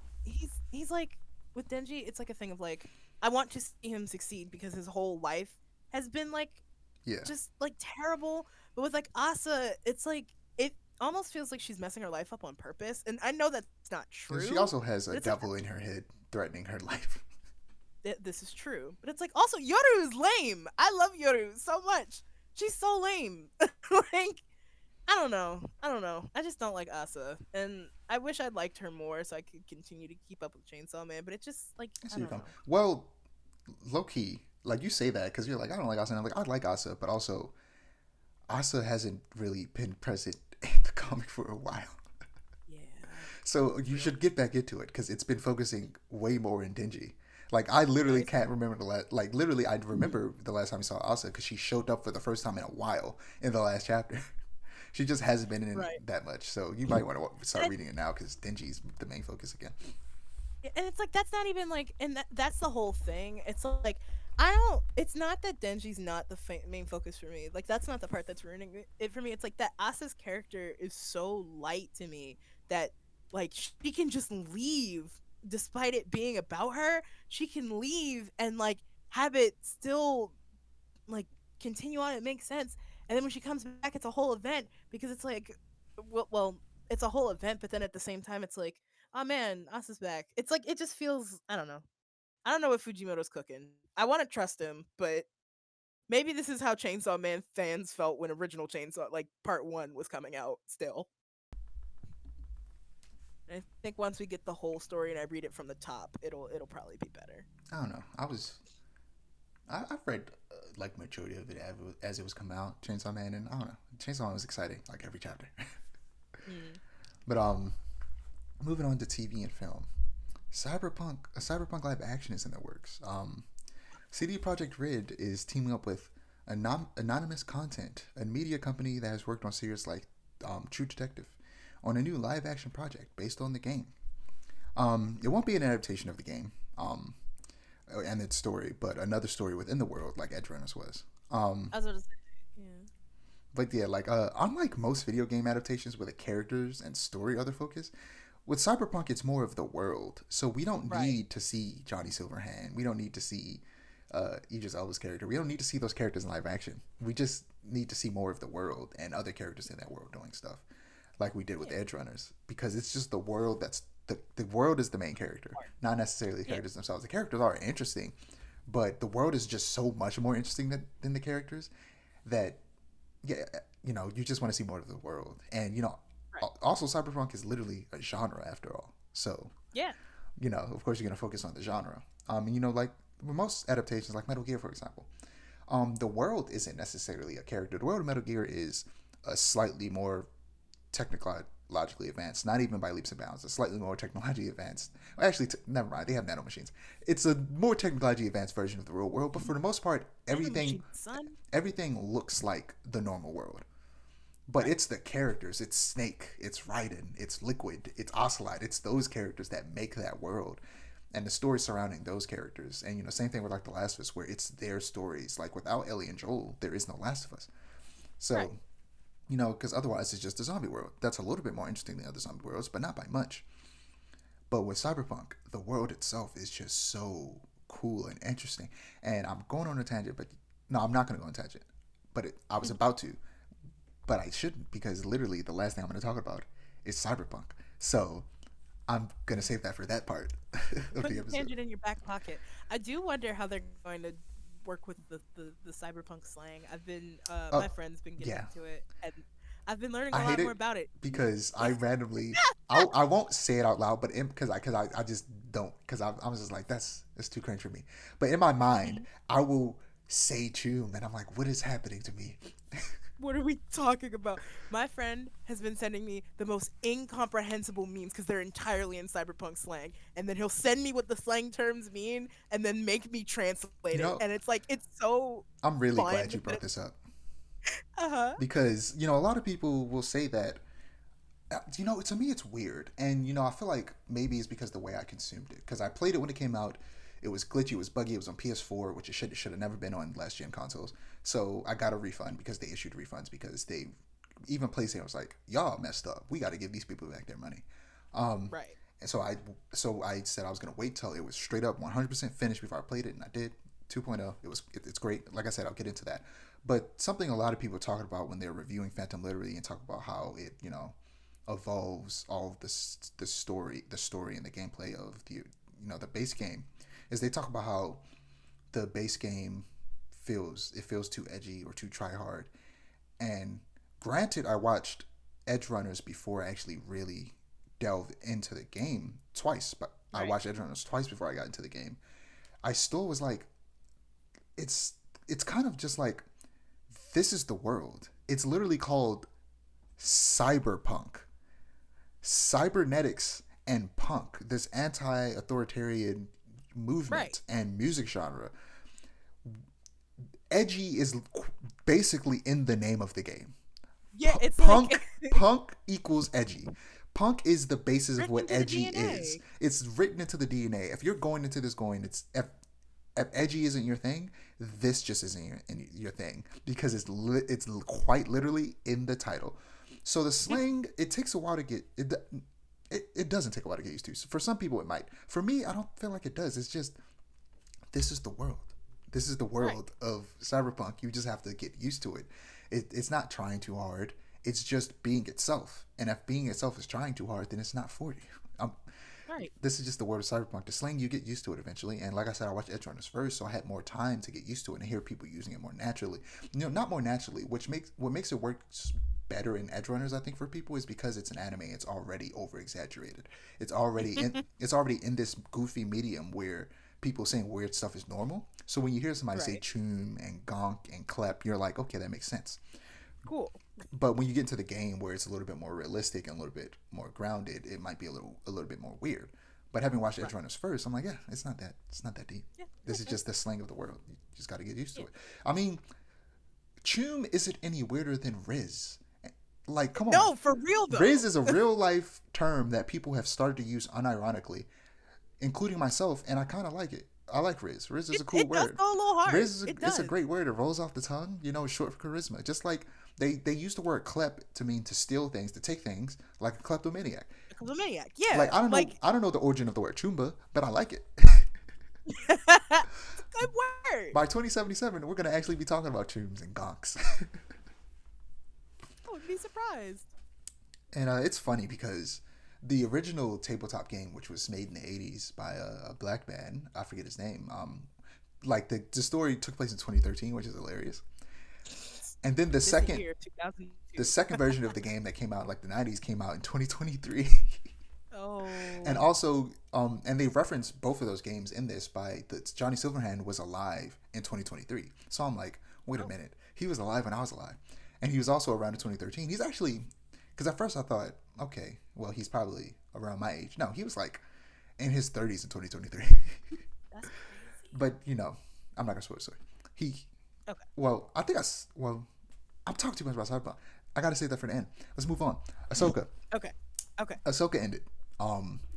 with Denji, it's like a thing of like I want to see him succeed because his whole life has been like Yeah, just like terrible. But with like Asa, it's like it almost feels like she's messing her life up on purpose. And I know that's not and true. she also has a But it's like devil in her head threatening her life. this is true. But it's like also Yoru is lame. I love Yoru so much. She's so lame. Like I don't know. I don't know. I just don't like Asa, and I wish I'd liked her more so I could continue to keep up with Chainsaw Man. But it just like I I see your don't point. know. Well, low key, like you say that because you're like, I don't like Asa. And I'm like, I like Asa, but also Asa hasn't really been present in the comic for a while. Yeah. So you Real. should get back into it because it's been focusing way more in Denji. Like I literally Nice. can't remember the last. Like literally, I remember the last time I saw Asa because she showed up for the first time in a while in the last chapter. She just hasn't been in Right. that much. So you might want to And, start reading it now because Denji's the main focus again. and it's like that's not even like, and that's the whole thing. It's like I don't. It's not that Denji's not the main focus for me. Like that's not the part that's ruining it for me. It's like that Asa's character is so light to me that like she can just leave despite it being about her. She can leave and like have it still like continue on. It makes sense. And then when she comes back, it's a whole event because it's like, well, it's a whole event, but then at the same time, it's like, oh man, Asa's back. It's like it just feels. I don't know. I don't know what Fujimoto's cooking. I want to trust him, but maybe this is how Chainsaw Man fans felt when original Chainsaw, like Part One, was coming out. Still, and I think once we get the whole story and I read it from the top, it'll probably be better. I don't know. I've read like majority of it as it was coming out, Chainsaw Man, and I don't know. Chainsaw Man was exciting like every chapter. Mm. But moving on to TV and film. A Cyberpunk live action is in the works. CD Projekt Red is teaming up with Anonymous Content, a media company that has worked on series like True Detective, on a new live action project based on the game. It won't be an adaptation of the game and its story, but another story within the world, like Edge Runners was. I was about to say, yeah. But yeah, like unlike most video game adaptations where the characters and story are the focus, with Cyberpunk it's more of the world. So we don't Right. need to see Johnny Silverhand. We don't need to see Idris Elba's character. We don't need to see those characters in live action. We just need to see more of the world and other characters in that world doing stuff, like we did with Yeah. Edge Runners, because it's just the world that's the world is the main character, not necessarily the Yeah. characters themselves. The characters are interesting, but the world is just so much more interesting than the characters that yeah, you just want to see more of the world. And Right. also Cyberpunk is literally a genre after all. So Yeah. of course you're gonna focus on the genre. Like most adaptations, like Metal Gear, for example, the world isn't necessarily a character. The world of Metal Gear is a slightly more technologically advanced, not even by leaps and bounds, a slightly more technologically advanced. Well, actually, never mind, they have nanomachines. It's a more technologically advanced version of the real world, but for the most part, everything Son. everything looks like the normal world. But it's the characters. It's Snake. It's Raiden. It's Liquid. It's Ocelot. It's those characters that make that world, and the story surrounding those characters. And same thing with like The Last of Us, where it's their stories. Like without Ellie and Joel, there is no Last of Us. So, Right. because otherwise it's just a zombie world. That's a little bit more interesting than other zombie worlds, but not by much. But with Cyberpunk, the world itself is just so cool and interesting. And I'm going on a tangent, but no, I'm not going to go on a tangent. But I was about to, but I shouldn't, because literally the last thing I'm going to talk about is Cyberpunk. So I'm going to save that for that part of Put the the episode. tangent in your back pocket. I do wonder how they're going to work with the cyberpunk slang. I've been my friend's been getting yeah. into it, and I've been learning a I lot hate more it about it. because I randomly, I won't say it out loud, but because I just don't, because I'm just like, it's too cringe for me. But in my mind, I will say Choom, and I'm like, what is happening to me? What are we talking about? My friend has been sending me the most incomprehensible memes because they're entirely in cyberpunk slang. And then he'll send me what the slang terms mean and then make me translate You it. know, And it's like, it's so I'm really glad fun. you brought this up Uh-huh. because a lot of people will say that. To me it's weird, and I feel like maybe it's because the way I consumed it. Because I played it when it came out, it was glitchy, it was buggy, it was on PS4, which it should have never been on last gen consoles. So I got a refund because they issued refunds because they even PlayStation was like, y'all messed up. We got to give these people back their money. Right. And so I said I was gonna wait till it was straight up 100% finished before I played it, and I did. 2.0. It's great. Like I said, I'll get into that. But something a lot of people talk about when they're reviewing Phantom Liberty and talk about how it evolves all of the story and the gameplay of the base game, is they talk about how the base game feels too edgy or too try hard. And granted, I watched Edge Runners before I actually really delved into the game twice, but I Right. watched Edge Runners twice before I got into the game. I still was like, it's kind of just like, this is the world. It's literally called Cyberpunk. Cybernetics and punk, this anti-authoritarian movement Right. and music genre. Edgy is basically in the name of the game. Yeah, it's Punk like punk equals edgy. Punk is the basis of written what into the edgy DNA. is. It's written into the DNA. If you're going into this it's if edgy isn't your thing, this just isn't your thing, because it's quite literally in the title. So the slang, it takes a while to get it. It doesn't take a while to get used to. So for some people, it might. For me, I don't feel like it does. It's just, this is the world. This is the world of Cyberpunk. You just have to get used to it. It's not trying too hard. It's just being itself. And if being itself is trying too hard, then it's not for you. Right. This is just the world of Cyberpunk. The slang, you get used to it eventually. And like I said, I watched Edge Runners first, so I had more time to get used to it and hear people using it more naturally. Not more naturally, what makes it work better in Edge Runners, I think, for people, is because it's an anime. It's already over exaggerated. It's already in this goofy medium where people saying weird stuff is normal. So when you hear somebody say choom and gonk and klep, you're like, okay, that makes sense. Cool. But when you get into the game where it's a little bit more realistic and a little bit more grounded, it might be a little bit more weird. But having watched Edge Runners first, I'm like, yeah, it's not that deep. Yeah. This is just the slang of the world. You just got to get used to it. I mean, choom isn't any weirder than Riz. Like, come on. No, for real though. Riz is a real life term that people have started to use unironically, including myself, and I kind of like it. I like Riz. Riz is a cool word. It does go a little hard. Riz It's a great word. It rolls off the tongue. It's short for charisma. Just like they use the word klep to mean to steal things, to take things, like a kleptomaniac. A kleptomaniac. Yeah. Like, I don't know the origin of the word chumba, but I like it. It's a good word. By 2077, we're gonna actually be talking about chooms and gonks. I would be surprised. And it's funny because the original tabletop game, which was made in the 80s by a black man, I forget his name, like the story took place in 2013, which is hilarious. And then the second version of the game that came out like the 90s came out in 2023. Oh. And also, and they reference both of those games in this by Johnny Silverhand was alive in 2023. So I'm like, wait a minute, he was alive when I was alive, and he was also around in 2013. He's actually, because at first I thought, okay, well, he's probably around my age. No, he was like in his 30s in 2023. That's crazy. But I'm not gonna spoil the story. Okay. Well, I'm talking too much about Cyberpunk. I gotta save that for the end. Let's move on. Ahsoka. Okay. Ahsoka ended.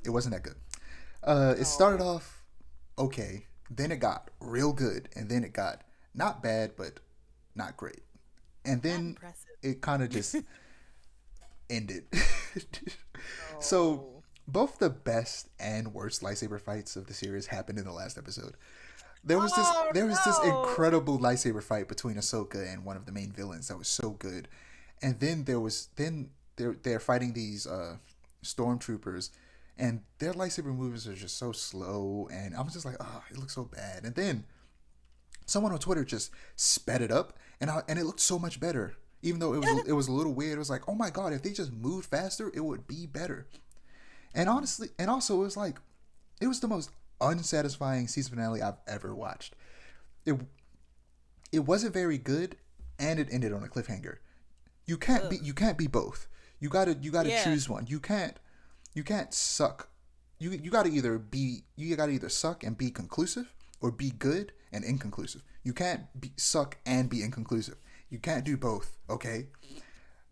It wasn't that good. It started off okay, then it got real good, and then it got not bad but not great, and then it kind of just ended. So both the best and worst lightsaber fights of the series happened in the last episode. There was this incredible lightsaber fight between Ahsoka and one of the main villains that was so good, and then they're fighting these stormtroopers, and their lightsaber movements are just so slow, and I was just like, oh, it looks so bad. And then someone on Twitter just sped it up, and it looked so much better, even though it was a little weird. It was like, oh my god, if they just moved faster, it would be better. And honestly, and also it was the most unsatisfying season finale I've ever watched. it wasn't very good, and it ended on a cliffhanger. You can't be both. You gotta Yeah. choose one. You can't suck. You gotta either suck and be conclusive, or be good and inconclusive. You can't suck and be inconclusive. You can't do both. Okay.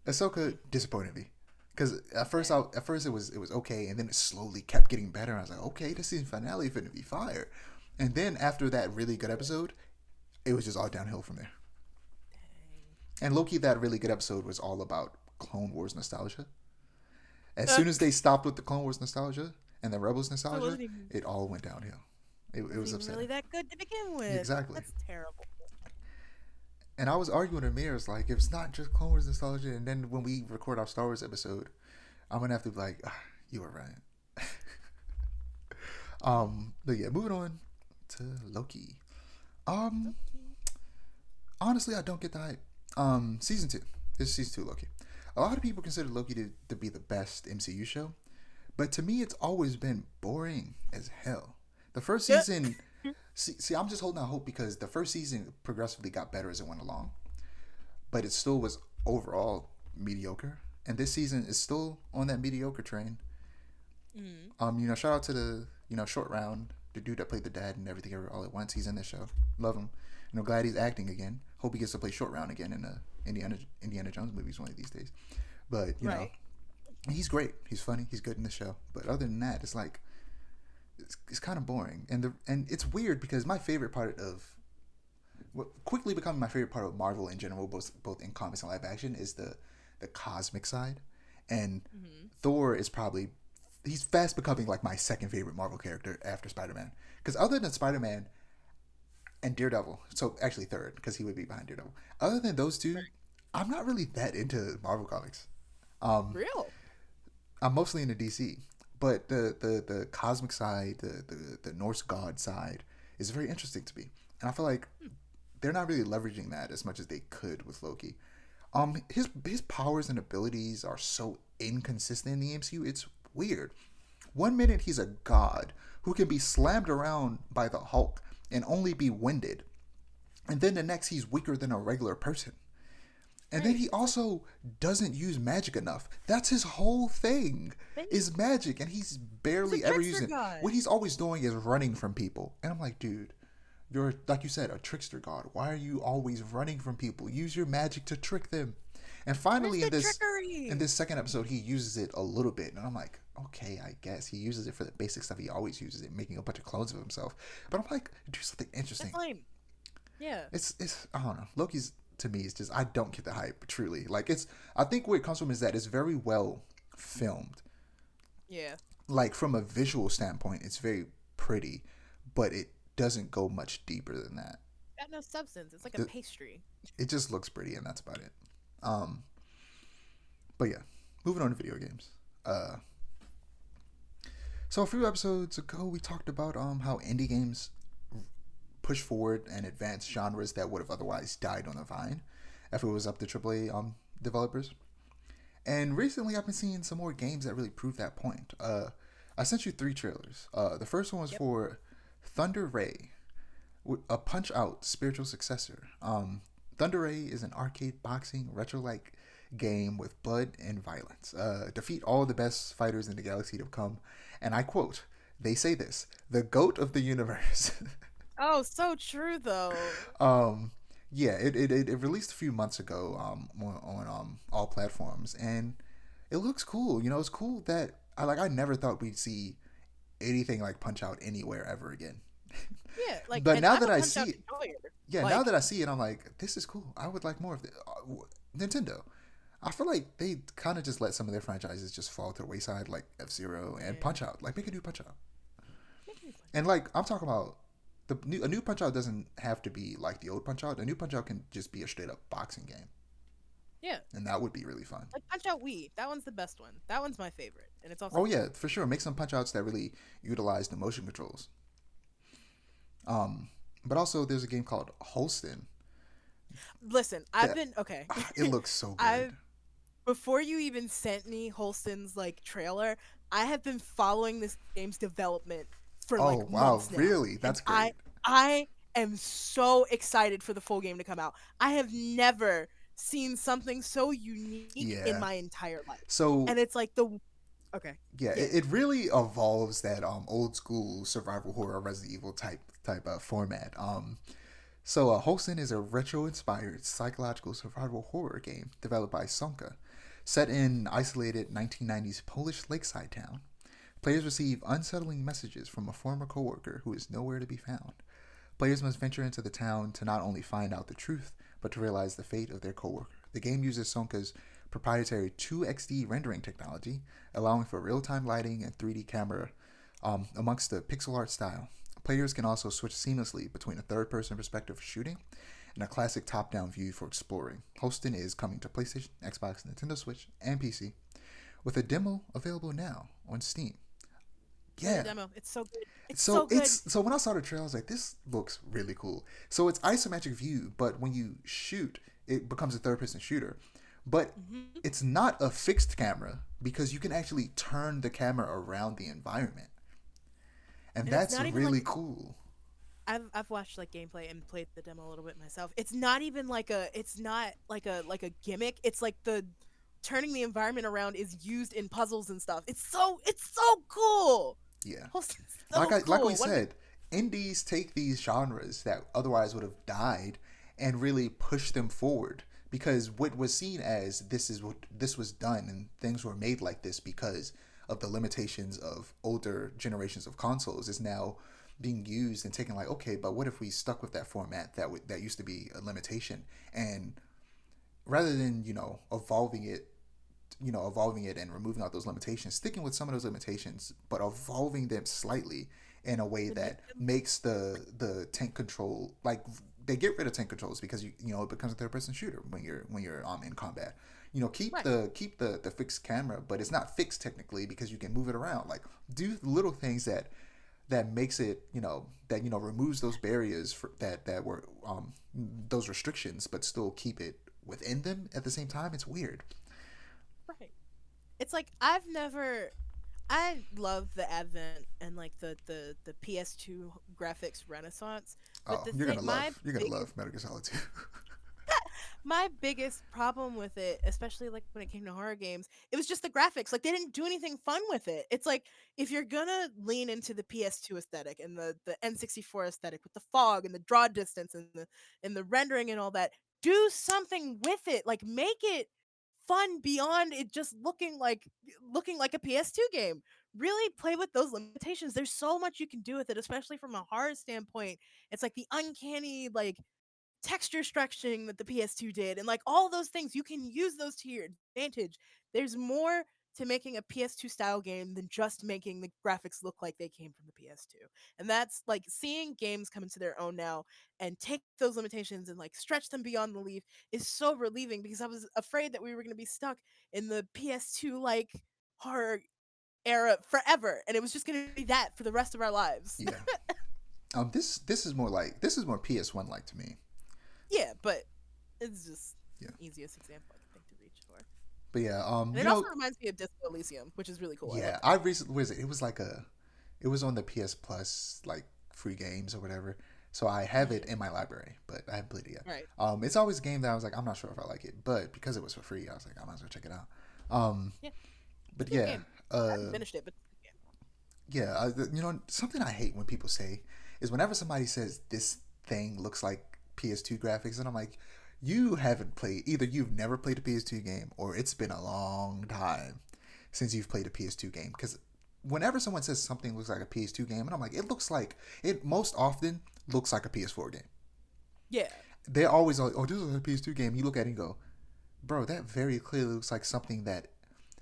Ahsoka disappointed me because at first it was okay, and then it slowly kept getting better. I was like, okay, this season finale is gonna be fire, and then after that really good episode, it was just all downhill from there. And Loki, that really good episode was all about Clone Wars nostalgia. As soon as they stopped with the Clone Wars nostalgia and the Rebels So it nostalgia, wasn't even, it all went downhill. It was wasn't even really upsetting. that good to begin with. Exactly. That's terrible. And I was arguing with Amir, it's like, if it's not just Clone Wars nostalgia, and then when we record our Star Wars episode, I'm gonna have to be like, you were right. But yeah, moving on to Loki. Um, Honestly, I don't get the hype. Season two. This is season two Loki. A lot of people consider Loki to be the best MCU show, but to me, it's always been boring as hell. The first season, see, I'm just holding out hope because the first season progressively got better as it went along, but it still was overall mediocre. And this season is still on that mediocre train. Shout out to the short round, the dude that played the dad and everything all at once. He's in this show. Love him. Glad he's acting again. Hope he gets to play short round again in the Indiana Jones movies one of these days. But Right. he's great. He's funny. He's good in the show. But other than that, it's like it's kind of boring. And it's weird because my favorite part of what quickly becoming my favorite part of Marvel in general, both in comics and live action, is the cosmic side. And Thor is probably he's fast becoming like my second favorite Marvel character after Spider-Man. Because other than Spider-Man and Daredevil, so actually third because he would be behind Daredevil. Other than those two, I'm not really that into Marvel comics. Real. I'm mostly into DC, but the cosmic side, the Norse god side, is very interesting to me, and I feel like they're not really leveraging that as much as they could with Loki. His powers and abilities are so inconsistent in the MCU. It's weird. One minute he's a god who can be slammed around by the Hulk and only be winded, and then the next he's weaker than a regular person. And then he also doesn't use magic enough. That's his whole thing, is magic, and he's barely ever using it. What he's always doing is running from people. And I'm like, dude, you're, like you said, a trickster god. Why are you always running from people? Use your magic to trick them. And finally in this second episode, he uses it a little bit. And I'm like, okay, I guess. He uses it for the basic stuff he always uses it, making a bunch of clones of himself. But I'm like, do something interesting. That's lame. Yeah. It's I don't know. Loki's, to me, it's just, I don't get the hype, truly. Like, I think where it comes from is that it's very well filmed. Yeah. Like, from a visual standpoint, it's very pretty, but it doesn't go much deeper than that. Got no substance. It's like a pastry. It just looks pretty, and that's about it. But yeah, moving on to video games. So a few episodes ago, we talked about how indie games push forward and advance genres that would have otherwise died on the vine if it was up to AAA developers. And recently, I've been seeing some more games that really prove that point. I sent you 3 trailers. The first one was for Thunder Ray, a Punch-Out spiritual successor. Thunder Ray is an arcade boxing retro-like game with blood and violence. Defeat all the best fighters in the galaxy to come. And I quote, they say this, the GOAT of the universe. Oh, so true though. Yeah, it released a few months ago on all platforms, and it looks cool. It's cool that I never thought we'd see anything like Punch Out anywhere ever again. Yeah, like, but now I'm that a I Punch-Out see it, enjoyer. now that I see it, I'm like, this is cool. I would like more of this. Nintendo, I feel like they kind of just let some of their franchises just fall to the wayside, like F-Zero and Punch Out. Like, make a new Punch Out. And like, I'm talking about a new Punch Out doesn't have to be like the old Punch Out. A new Punch Out can just be a straight up boxing game. Yeah. And that would be really fun. Like Punch Out Wii. That one's the best one. That one's my favorite. And it's also Oh yeah, for sure. Make some Punch Outs that really utilize the motion controls. But also there's a game called Holston. Listen, okay. It looks so good. Before you even sent me Holston's trailer, I have been following this game's development for months now. Really? That's great. I am so excited for the full game to come out. I have never seen something so unique in Yeah. my entire life. So And it's like the okay. yeah, Yeah. it really evolves that old school survival horror Resident Evil type format. Holston is a retro inspired psychological survival horror game developed by Sonka, set in isolated 1990s Polish lakeside town. Players receive unsettling messages from a former coworker who is nowhere to be found. Players must venture into the town to not only find out the truth, but to realize the fate of their coworker. The game uses Sonka's proprietary 2XD rendering technology, allowing for real-time lighting and 3D camera amongst the pixel art style. Players can also switch seamlessly between a third-person perspective for shooting and a classic top-down view for exploring. Holston is coming to PlayStation, Xbox, Nintendo Switch, and PC, with a demo available now on Steam. Yeah. Yeah. Demo. It's so good. It's so good. So when I saw the trailer, I was like, this looks really cool. So it's isometric view, but when you shoot, it becomes a third person shooter. But it's not a fixed camera because you can actually turn the camera around the environment. And that's really cool. I've watched like gameplay and played the demo a little bit myself. It's not even like a gimmick. It's like the turning the environment around is used in puzzles and stuff. It's so cool. Yeah. So Like cool. we said, indies take these genres that otherwise would have died and really push them forward, because what was seen as this was done and things were made like this because of the limitations of older generations of consoles is now being used and taken like, okay, but what if we stuck with that format that used to be a limitation, and rather than evolving it and removing out those limitations, sticking with some of those limitations, but evolving them slightly in a way that makes the tank control, like they get rid of tank controls because it becomes a third person shooter when you're in combat. Keep the fixed camera, but it's not fixed technically because you can move it around. Like do little things that makes it removes those barriers that were those restrictions, but still keep it within them at the same time. It's weird. Right. It's like I love the advent and like the PS2 graphics renaissance. But You're gonna love Metal Gear Solid 2. My biggest problem with it, especially like when it came to horror games, it was just the graphics. Like they didn't do anything fun with it. It's like if you're gonna lean into the PS2 aesthetic and the N64 aesthetic with the fog and the draw distance and the rendering and all that, do something with it. Like make it fun beyond it just looking like a PS2 game. Really play with those limitations. There's so much you can do with it, especially from a horror standpoint. It's like the uncanny like texture stretching that the PS2 did, and like all those things, you can use those to your advantage. There's more to making a PS2 style game than just making the graphics look like they came from the PS2. And that's like seeing games come into their own now and take those limitations and like stretch them beyond the leaf is so relieving, because I was afraid that we were going to be stuck in the PS2 like horror era forever, and it was just going to be that for the rest of our lives. Yeah. This is more PS1 like to me. Yeah, but it's just easiest example I can think to reach for. But yeah, and it also reminds me of Disco Elysium, which is really cool. Yeah, I recently it was on the PS Plus like free games or whatever. So I have it in my library, but I haven't played it yet. Right. It's always a game that I was like, I'm not sure if I like it, but because it was for free, I was like, I might as well check it out. Yeah. But yeah, I haven't finished it, but yeah. Something I hate when people say is whenever somebody says this thing looks like PS2 graphics, and I'm like, either you've never played a PS2 game or it's been a long time since you've played a PS2 game. Because whenever someone says something looks like a PS2 game, and I'm like, it most often looks like a PS4 game. Yeah. They're always like, oh, this is a PS2 game. You look at it and go, bro, that very clearly looks like something that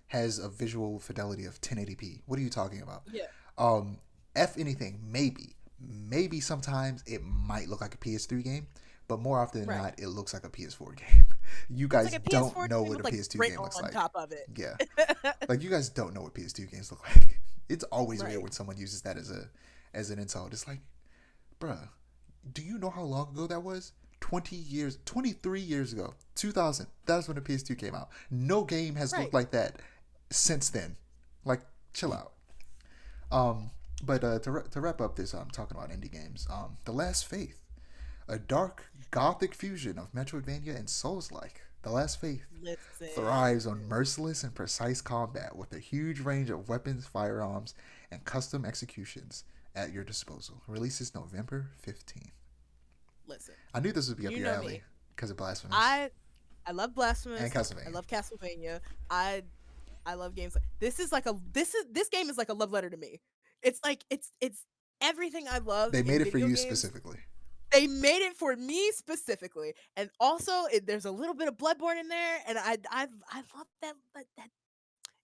has a visual fidelity of 1080p. What are you talking about? Yeah. If anything, maybe sometimes it might look like a PS3 game, but more often than not, it looks like a PS4 game. You guys don't know what a PS2 game looks like. On top of it. Yeah. Like you guys don't know what PS2 games look like. It's always weird when someone uses that as an insult. It's like, bruh, do you know how long ago that was? 23 years ago. 2000. That's when the PS2 came out. No game has looked like that since then. Like, chill out. But to wrap up this, talking about indie games. The Last Faith A dark, gothic fusion of Metroidvania and Souls-like, The Last Faith Listen. thrives on merciless and precise combat with a huge range of weapons, firearms, and custom executions at your disposal. Releases November 15th. Listen. I knew this would be up You your know alley me. because of Blasphemous I love and Blasphemous. I Castlevania. love Castlevania. I love games like this game is like a love letter to me. It's like it's everything I love They in made it for video you games. specifically. They made it for me specifically, and also there's a little bit of Bloodborne in there, and I love that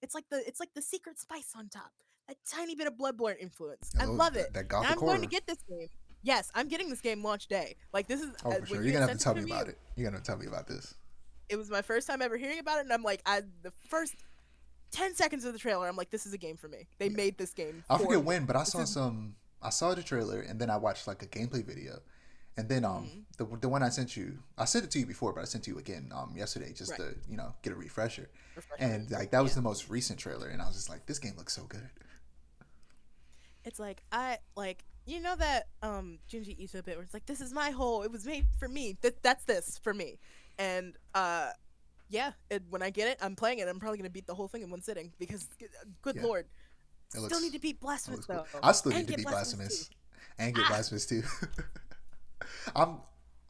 it's like the secret spice on top, that tiny bit of Bloodborne influence. I Hello, love it, that and gothic I'm going to horror. get this game. Yes, I'm getting this game launch day. Like this is Oh, for sure. when You're you gonna had have to sent tell it me to me. about it. You're gonna tell me about this. It was my first time ever hearing about it, and I'm like, the first 10 seconds of the trailer, I'm like, this is a game for me. They made this game I for forget me. when, but This is I saw the trailer and then I watched like a gameplay video, and then the one I sent it to you before, but I sent it to you again yesterday just right. to get a refresher, Refreshment. and like that was the most recent trailer, and I was just like, this game looks so good. It's like you know that Junji Ito bit where it's like, this is my hole. It was made for me. That's this for me. And yeah, when I get it, I'm playing it. I'm probably gonna beat the whole thing in one sitting because good Yeah, lord, it still looks need to beat it Blasphemous looks cool. though, I still and need to get beat Blasphemous Blasphemous too. and get Ah, Blasphemous too. I'm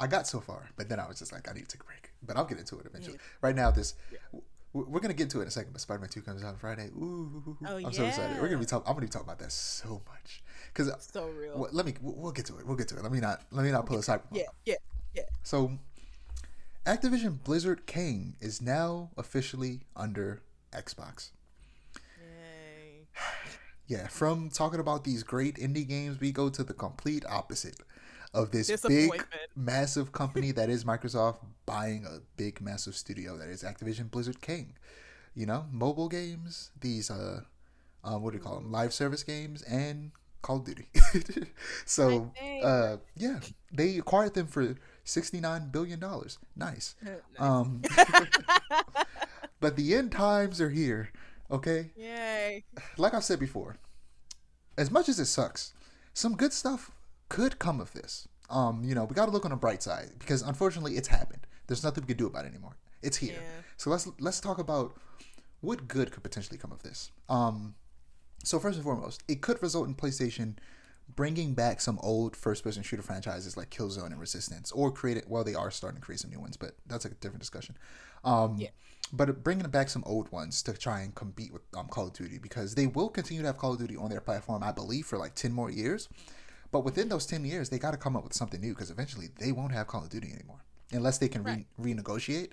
I got so far, but then I was just like, I need to take a break. But I'll get into it eventually. yeah. Right now, this Yeah. we're gonna get into it in a second. But Spider-Man 2 comes out on Friday. Ooh, Oh I'm so excited. yeah, I'm gonna be talking about that so much because so real. we'll get to it. We'll get to it. Let me not pull a Cyberpunk. Yeah, yeah, yeah. So Activision Blizzard King is now officially under Xbox. Yay. Yeah, from talking about these great indie games, we go to the complete opposite of this big, Disappointment. massive company that is Microsoft buying a big, massive studio that is Activision Blizzard King. Mobile games, these what do you call them, live service games, and Call of Duty. My So favorite. yeah, they acquired them for $69 billion. Nice. Nice. Um, but the end times are here. Okay, Yay. like I said before, as much as it sucks, some good stuff could come of this. We got to look on the bright side because unfortunately it's happened. There's nothing we can do about it anymore. It's here. Yeah. So let's talk about what good could potentially come of this. So first and foremost, it could result in PlayStation bringing back some old first-person shooter franchises like Killzone and Resistance, or create it. Well, they are starting to create some new ones, but that's a different discussion. Yeah. But bringing back some old ones to try and compete with Call of Duty, because they will continue to have Call of Duty on their platform, I believe, for like 10 more years. But within those 10 years, they got to come up with something new because eventually they won't have Call of Duty anymore unless they can Right. renegotiate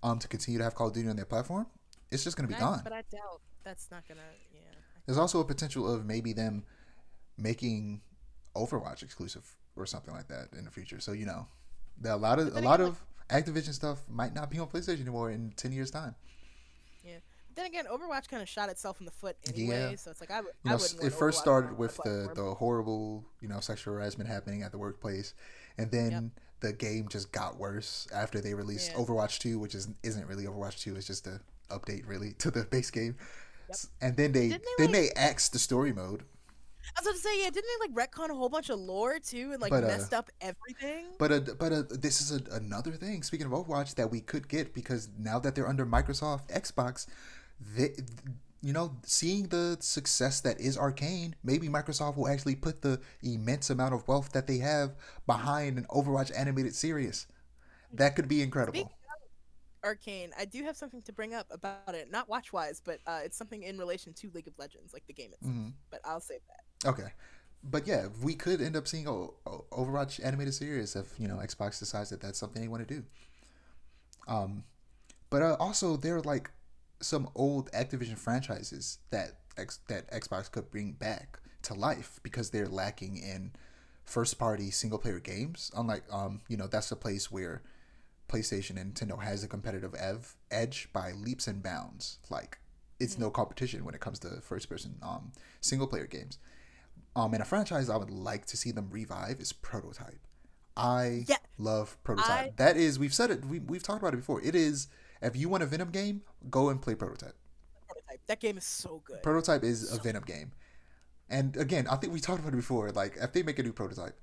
to continue to have Call of Duty on their platform. It's just going to be gone. But I doubt that's not gonna. Yeah. There's also a potential of maybe them making Overwatch exclusive or something like that in the future. So a lot But of then again, like, Activision stuff might not be on PlayStation anymore in 10 years time. yeah. But then again, Overwatch kind of shot itself in the foot Yeah. anyway. So it's like I wouldn't It want first Overwatch on started my with the platform. horrible sexual harassment happening at the workplace, and Yep. then the game just got worse after they released Yeah. Overwatch 2, which isn't really Overwatch 2. It's just a update really to the base game. Yep. And then Didn't they like? they axed the story mode. I was about to say, yeah. Didn't they like retcon a whole bunch of lore too and like But messed up everything? this is another thing. Speaking of Overwatch, that we could get because now that they're under Microsoft Xbox, they, seeing the success that is Arcane, maybe Microsoft will actually put the immense amount of wealth that they have behind an Overwatch animated series. That could be incredible. Speaking of Arcane, I do have something to bring up about it. Not watch wise, but it's something in relation to League of Legends, like the game itself. Hmm. But I'll save that. Okay. But yeah, we could end up seeing a Overwatch animated series if Xbox decides that that's something they want to do. Um, but also there are like some old Activision franchises that Xbox could bring back to life because they're lacking in first party single player games. Unlike that's a place where PlayStation and Nintendo has a competitive edge by leaps and bounds. Like it's no competition when it comes to first person single player games. And a franchise I would like to see them revive is Prototype. I Yeah, love I Prototype. That is, we've said it, we've talked about it before. It is, if you want a Venom game, go and play Prototype. Prototype. That game is so good. Prototype is a So Venom game. And again, I think we talked about it before. Like, if they make a new Prototype,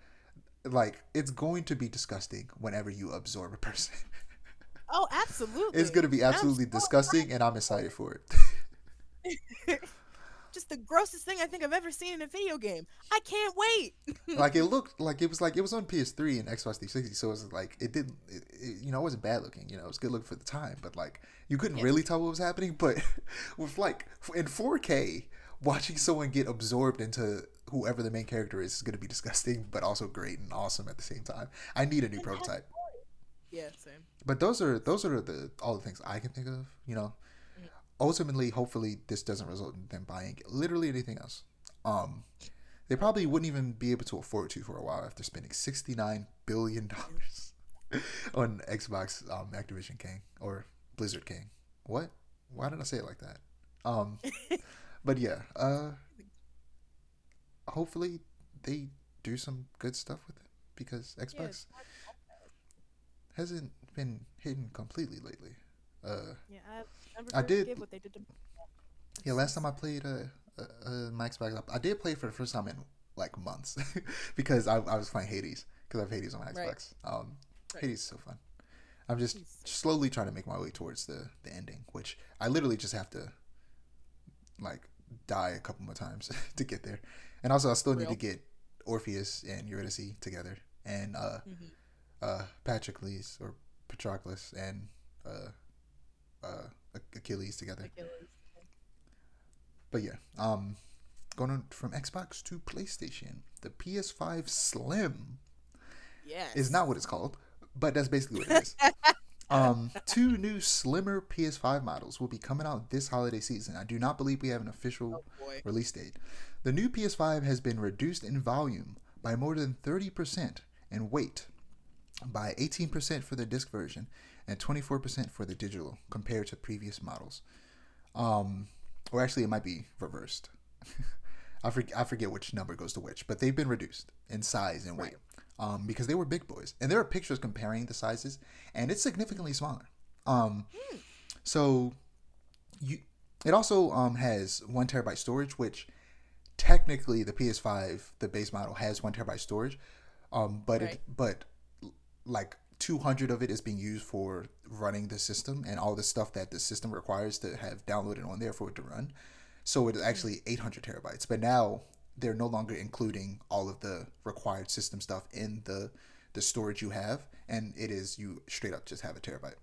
like it's going to be disgusting whenever you absorb a person. Oh, It's going to absolutely. be And I'm absolutely so disgusting, and I'm excited for it. excited. Just the grossest thing I think I've ever seen in a video game. I can't wait. Like it looked like it was on PS3 and Xbox 360, so it was like it didn't, it wasn't bad looking. It was good looking for the time, but like you couldn't Yeah. really tell what was happening. But with like in 4K, watching someone get absorbed into whoever the main character is going to be disgusting, but also great and awesome at the same time. I need a new And it has prototype. story. Yeah, same. But those are the all the things I can think of. Mhm. Ultimately, hopefully, this doesn't result in them buying literally anything else. Um, they Oh probably god. wouldn't even be able to afford to for a while after spending $69 billion Yeah. on Xbox, Activision King or Blizzard King. What? Why did I say it like that? Um, but yeah, hopefully they do some good stuff with it because Yeah, Xbox hasn't been hitting completely lately. Uh, yeah, I never I did. forgive what they did to me. Yeah, It's last time just I played my Xbox, I did play for the first time in like months because I was playing Hades because I have Hades on my right, Xbox. right. Hades is so fun. I'm just He's so slowly trying to make my way towards the ending, which I literally just have to like die a couple more times to get there. And also, I still need to real. get Orpheus and Eurydice together, and Mm-hmm. Patroclus or Patroclus and uh, uh, Achilles together. Achilles. But yeah, going on from Xbox to PlayStation, the PS5 Slim is Yes. not what it's called, but that's basically what it is. Two new slimmer PS5 models will be coming out this holiday season. I do not believe we have an official Oh boy. release date. The new PS5 has been reduced in volume by more than 30% and weight by 18% for the disc version and 24% for the digital compared to previous models. Um, or actually, it might be reversed. I forget which number goes to which, but they've been reduced in size and weight Right. because they were big boys. And there are pictures comparing the sizes, and it's significantly smaller. Um, Hmm. so you, it also has 1 terabyte storage, which technically the PS5, the base model, has 1 terabyte storage. Right. But like 200 of it is being used for running the system and all the stuff that the system requires to have downloaded on there for it to run. So it is Mm. actually 800 terabytes. But now they're no longer including all of the required system stuff in the storage you have, and it is you straight up just have a terabyte,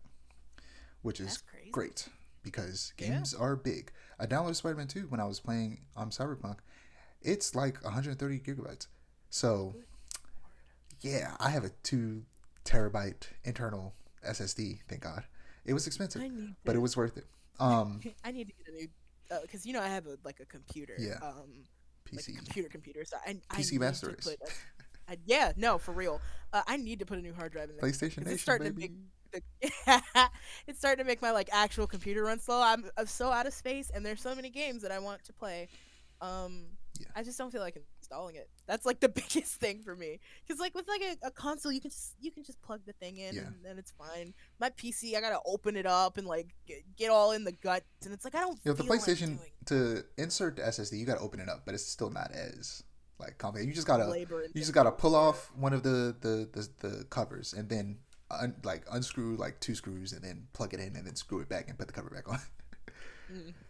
which is That's crazy. great because Yeah. games are big. I downloaded Spider-Man 2 when I was playing Cyberpunk. It's like 130 gigabytes. So Good lord. yeah, I have a 2 terabyte internal SSD. Thank God. It was expensive, I need but it to. was worth it. Um, I need to get a new, because I have a computer, yeah, like a PC, computer. So I PC need Master to Race, put yeah, no, for real. I need to put a new hard drive in there PlayStation because it's Nation, starting to baby. make the it's starting to make my like actual computer run slow. I'm so out of space, and there's so many games that I want to play. Um, Yeah, I just don't feel like installing it. That's like the biggest thing for me. Because like with like a console, you can just plug the thing in yeah. and then it's fine. My PC, I gotta open it up and like get all in the guts, and it's like I don't You know, the feel like PlayStation doing to insert the SSD, you gotta open it up, but it's still not as like complicated. labor You just gotta intensive. pull Yeah. off one of the covers and then unscrew like two screws and then plug it in and then screw it back and put the cover back on.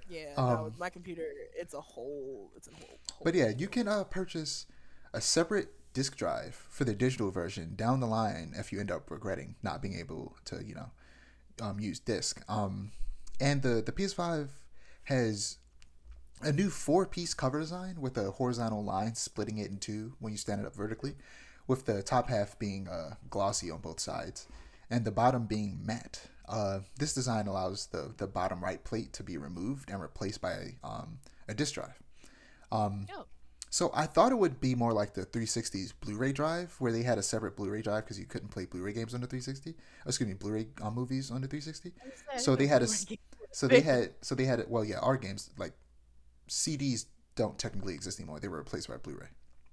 Yeah, no, um, with my computer, it's a whole but yeah, thing. you can purchase a separate disk drive for the digital version down the line if you end up regretting not being able to use disk. And the PS5 has a new four-piece cover design with a horizontal line splitting it in two when you stand it up vertically, with the top half being glossy on both sides and the bottom being matte. This design allows the bottom right plate to be removed and replaced by a disk drive. Um, Yeah. so I thought it would be more like the 360's Blu-ray drive, where they had a separate Blu-ray drive because you couldn't play Blu-ray games on the 360. Oh, excuse me, Blu-ray movies on the 360. I was gonna say, I So didn't know they had a, Blu-ray s- games were so a they thing. had, so they had, well, yeah, our games like CDs don't technically exist anymore. They were replaced by Blu-ray.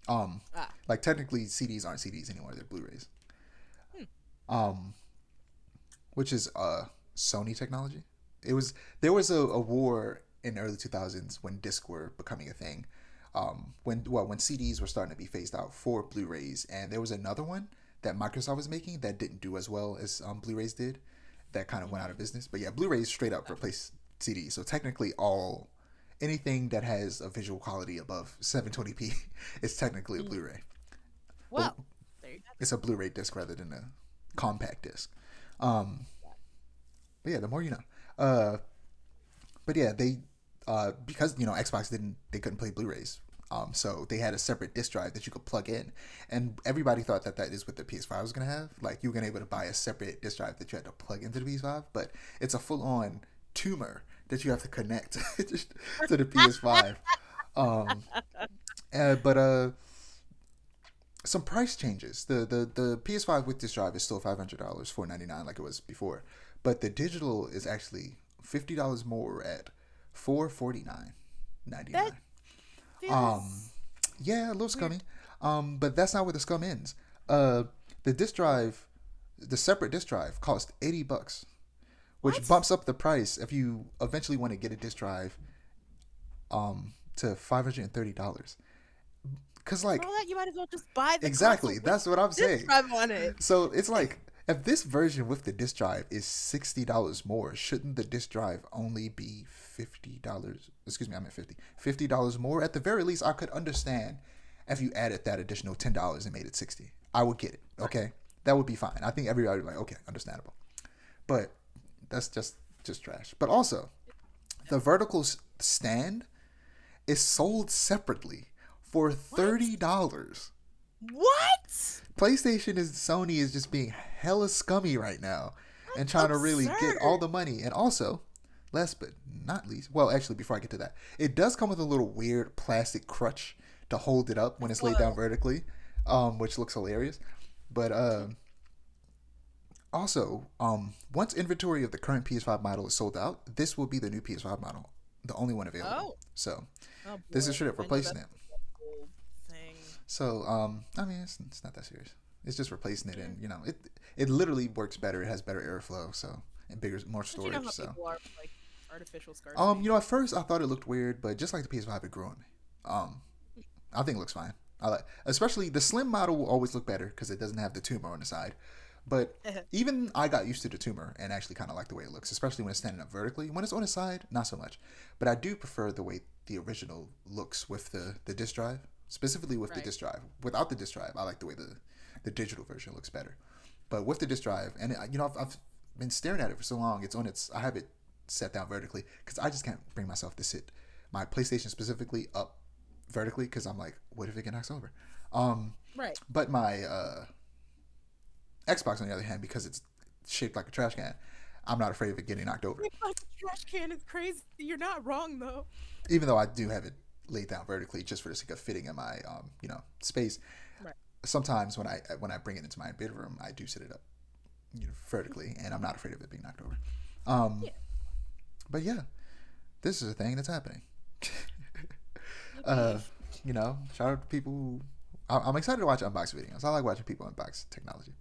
Um, Ah. like technically CDs aren't CDs anymore. They're Blu-rays. Hmm. Um, which is Sony technology. There was a war in the early 2000s when discs were becoming a thing, when CDs were starting to be phased out for Blu-rays, and there was another one that Microsoft was making that didn't do as well as Blu-rays did, that kind of went out of business. But yeah, Blu-rays straight up replaced CDs. So technically, anything that has a visual quality above 720p is technically a Blu-ray. Well, there you go. It's a Blu-ray disc rather than a compact disc. But yeah, the more you know. But yeah, they because Xbox they couldn't play Blu-rays. So they had a separate disc drive that you could plug in, and everybody thought that is what the PS5 was gonna have. Like you were gonna be able to buy a separate disc drive that you had to plug into the PS5, but it's a full-on tumor that you have to connect to the PS5. But some price changes. The PS5 with disc drive is still $500, $499 like it was before, but the digital is actually $50 more at $449.99. Yeah, a little scummy. But that's not where the scum ends. The disc drive, the separate disc drive, cost $80, which bumps up the price if you eventually want to get a disc drive, to $530. Cause like, for all that, you might as well just buy the exactly. That's what I'm saying. Disc drive on it. So it's like, if this version with the disc drive is $60 more, shouldn't the disc drive only be $50? Excuse me, I meant $50 more. At the very least, I could understand if you added that additional $10 and made it $60. I would get it. Okay, that would be fine. I think everybody would be like, okay, understandable. But that's just trash. But also, the vertical stand is sold separately for $30. What? PlayStation and Sony is just being hella scummy right now and trying to really get all the money. And also, last but not least, well, actually, before I get to that, it does come with a little weird plastic crutch to hold it up when it's laid down vertically, which looks hilarious. But also, once inventory of the current PS5 model is sold out, this will be the new PS5 model, the only one available. So this is straight up replacing it. So, I mean, it's not that serious. It's just replacing it, and it literally works better. It has better airflow, so, and more storage. You know how so, people are with, like, artificial scarcity. At first I thought it looked weird, but just like the PS5, it grew on me. I think it looks fine. Especially the Slim model will always look better because it doesn't have the tumor on the side. But even I got used to the tumor and actually kind of like the way it looks, especially when it's standing up vertically. When it's on the side, not so much. But I do prefer the way the original looks with the disc drive. Specifically with the disc drive. Without the disc drive, I like the way the digital version looks better. But with the disc drive, and I've been staring at it for so long. I have it set down vertically because I just can't bring myself to sit my PlayStation specifically up vertically because I'm like, what if it gets knocked over? Right. But my Xbox, on the other hand, because it's shaped like a trash can, I'm not afraid of it getting knocked over. Like a trash can is crazy. You're not wrong though. Even though I do have it laid down vertically just for the sake of fitting in my space. Right. Sometimes when I bring it into my bedroom, I do sit it up vertically, and I'm not afraid of it being knocked over. But yeah, this is a thing that's happening. Shout out to people who I'm excited to watch unbox videos. I like watching people unbox technology.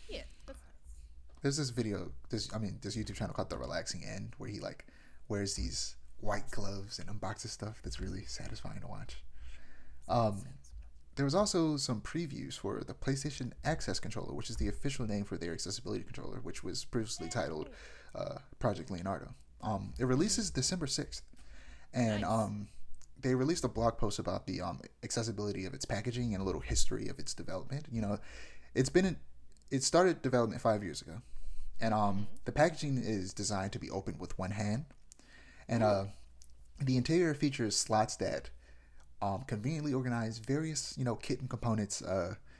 Yeah, that's nice. There's this video, this YouTube channel called The Relaxing End, where he like wears these white gloves and unboxes stuff. That's really satisfying to watch. There was also some previews for the PlayStation Access controller, which is the official name for their accessibility controller, which was previously titled Project Leonardo. It releases December 6th, and they released a blog post about the accessibility of its packaging and a little history of its development. It started development 5 years ago, and the packaging is designed to be opened with one hand, and the interior features slots that conveniently organize various kit and components,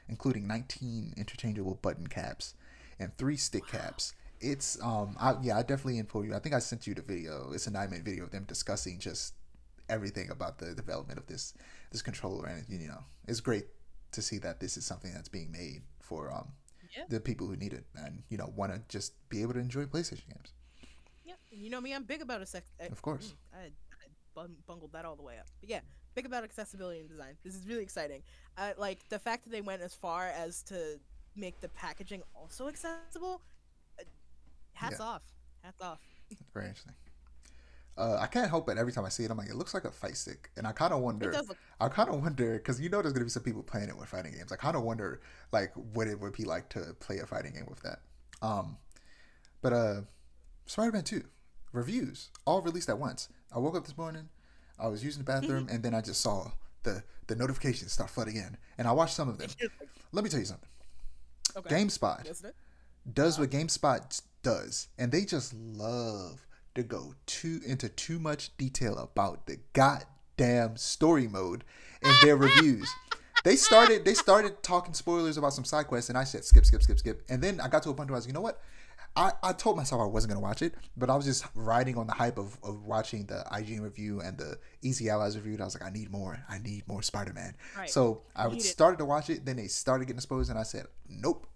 including 19 interchangeable button caps and 3 stick caps. It's I definitely info you. I think I sent you the video. It's a 9-minute video of them discussing just everything about the development of this controller, and it's great to see that this is something that's being made for the people who need it and want to just be able to enjoy PlayStation games. Yeah, you know me, I'm big about Of course. I bungled that all the way up. But yeah, big about accessibility and design. This is really exciting. Like the fact that they went as far as to make the packaging also accessible. Hats off. Very interesting. I can't help it every time I see it. I'm like, it looks like a fight stick, and I kind of It wonder. does look. I kind of wonder because there's gonna be some people playing it with fighting games. I kind of wonder like what it would be like to play a fighting game with that. Um, but Spider-Man 2 reviews all released at once. I woke up this morning, I was using the bathroom, and then I just saw the notifications start flooding in, and I watched some of them. Let me tell you something. Okay. GameSpot does what GameSpot does, and they just love to go into too much detail about the goddamn story mode in their reviews. They started talking spoilers about some side quests, and I said skip, skip, skip, skip. And then I got to a point where I was, you know what? I told myself I wasn't gonna watch it, but I was just riding on the hype of watching the IGN review and the Easy Allies review. And I was like, I need more Spider-Man. Right. So I started to watch it. Then they started getting exposed, and I said, nope.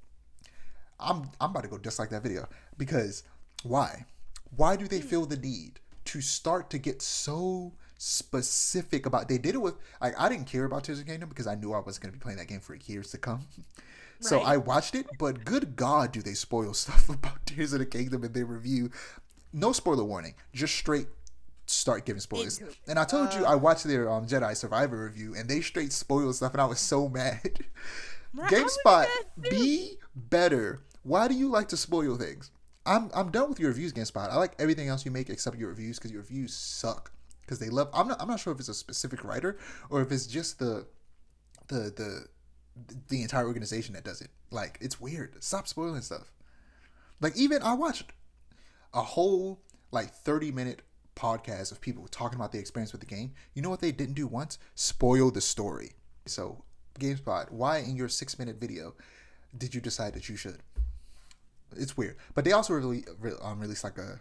I'm about to go dislike that video because why? Why do they feel the need to start to get so specific about? They did it with like I didn't care about Tears of the Kingdom because I knew I was going to be playing that game for years to come. So I watched it, but good God, do they spoil stuff about Tears of the Kingdom in their review? No spoiler warning, just straight start giving spoilers. And I told you I watched their Jedi Survivor review, and they straight spoiled stuff, and I was so mad. GameSpot, be better. Why do you like to spoil things? I'm done with your reviews, GameSpot. I like everything else you make except your reviews because your reviews suck. Because they love. I'm not sure if it's a specific writer or if it's just the entire organization that does it. Like it's weird. Stop spoiling stuff. Like even I watched a whole like 30-minute podcast of people talking about the experience with the game. You know what they didn't do once? Spoil the story. So GameSpot, why in your 6-minute video did you decide that you should? It's weird, but they also released like a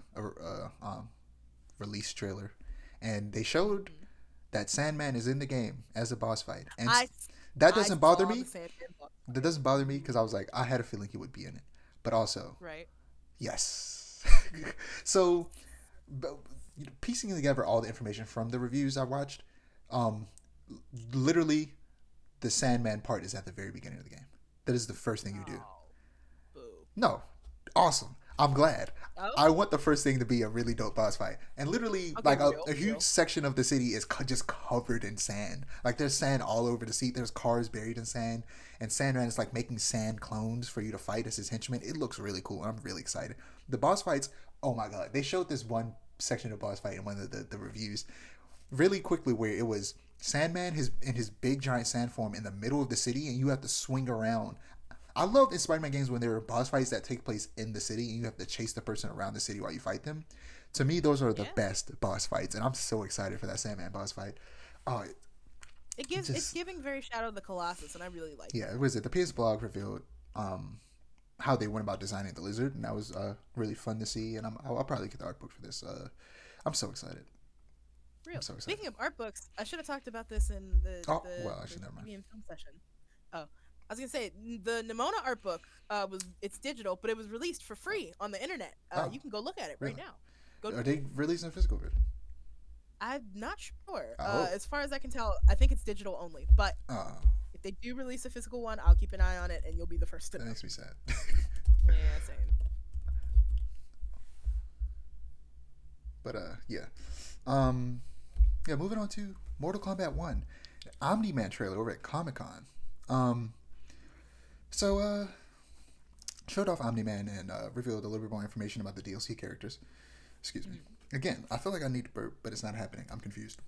release trailer, and they showed that Sandman is in the game as a boss fight, and that doesn't bother me. That doesn't bother me because I was like, I had a feeling he would be in it, but also, yes. So, piecing together all the information from the reviews I watched, literally, the Sandman part is at the very beginning of the game. That is the first thing you do. No. Awesome. I'm glad. I want the first thing to be a really dope boss fight. And literally, a huge section of the city is just covered in sand. Like, there's sand all over the sea. There's cars buried in sand. And Sandman is, like, making sand clones for you to fight as his henchmen. It looks really cool. I'm really excited. The boss fights, oh my god. They showed this one section of boss fight in one of the reviews really quickly where it was Sandman in his big giant sand form in the middle of the city, and you have to swing around. I love in Spider-Man games when there are boss fights that take place in the city and you have to chase the person around the city while you fight them. To me, those are the best boss fights, and I'm so excited for that Sandman boss fight. Oh, it's giving very Shadow of the Colossus, and I really like it. Yeah, the PS blog revealed how they went about designing the lizard, and that was really fun to see, and I'll probably get the art book for this. I'm so excited. I'm so excited. Speaking of art books, I should have talked about this in the never mind. Film session. Oh. I was gonna say the Nimona art book it's digital, but it was released for free on the internet. You can go look at it right now. Are they releasing a physical version? I'm not sure. As far as I can tell, I think it's digital only. But if they do release a physical one, I'll keep an eye on it, and you'll be the first to know. That makes me sad. Yeah, same. But moving on to Mortal Kombat 1, Omniman trailer over at Comic-Con. So, showed off Omni-Man and revealed a little bit more information about the DLC characters. Excuse me. Again, I feel like I need to burp, but it's not happening. I'm confused.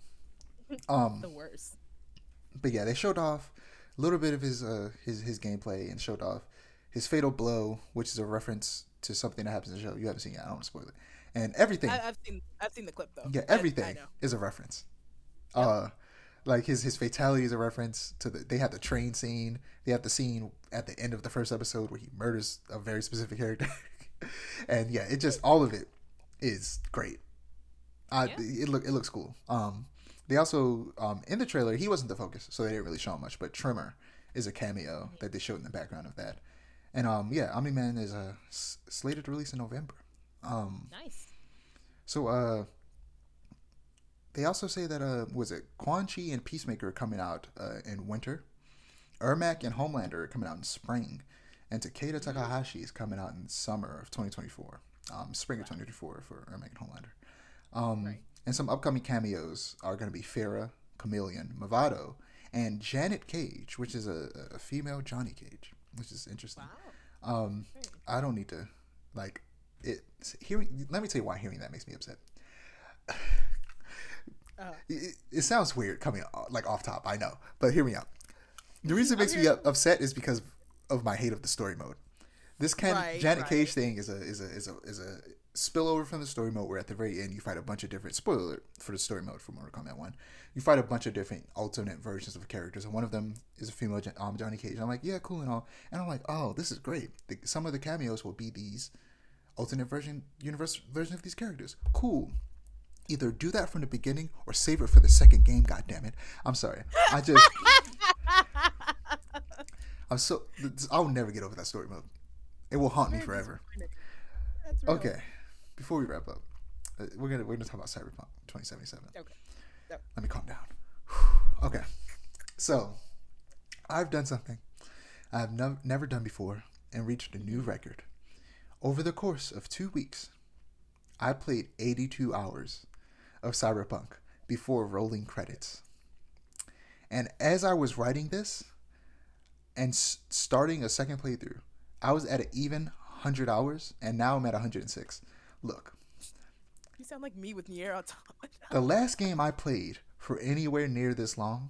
The worst. But yeah, they showed off a little bit of his gameplay and showed off his fatal blow, which is a reference to something that happens in the show. You haven't seen it. I don't want to spoil it. And everything. I've seen the clip though. Yeah, everything is a reference. Yep. Like his fatality is a reference to they have the train scene. They have the scene at the end of the first episode where he murders a very specific character. And yeah, it just all of it is great. It looks cool. They also in the trailer he wasn't the focus, so they didn't really show him much. But Tremor is a cameo that they showed in the background of that. And Omni-Man is slated to release in November. Nice. So they also say that Quan Chi and Peacemaker are coming out in winter. Ermac and Homelander are coming out in spring, and Takeda Takahashi is coming out in summer of 2024. Spring of 2024 for Ermac and Homelander. And some upcoming cameos are going to be Farah, Chameleon, Movado, and Janet Cage, which is a female Johnny Cage, which is interesting. Wow. I don't need to like it. Hearing, let me tell you why hearing that makes me upset. It sounds weird coming like off top, I know, but hear me out. The reason it makes me upset is because of my hate of the story mode. This Janet Cage thing is a spillover from the story mode, where at the very end you fight a bunch of different, spoiler alert for the story mode from Mortal Kombat 1, you fight a bunch of different alternate versions of characters, and one of them is a female Johnny Cage. I'm like, yeah, cool and all, and I'm like, oh, this is great. Some of the cameos will be these alternate universe version of these characters. Cool. Either do that from the beginning or save it for the second game. God damn it! I'm sorry. I'll never get over that story mode. It will haunt me forever. Okay, before we wrap up, we're gonna talk about Cyberpunk 2077. Okay. Yep. Let me calm down. Okay, so I've done something I've never done before and reached a new record. Over the course of 2 weeks, I played 82 hours of Cyberpunk before rolling credits. And as I was writing this and starting a second playthrough, I was at an even 100 hours, and now I'm at 106. Look. You sound like me with Nier Automata. The last game I played for anywhere near this long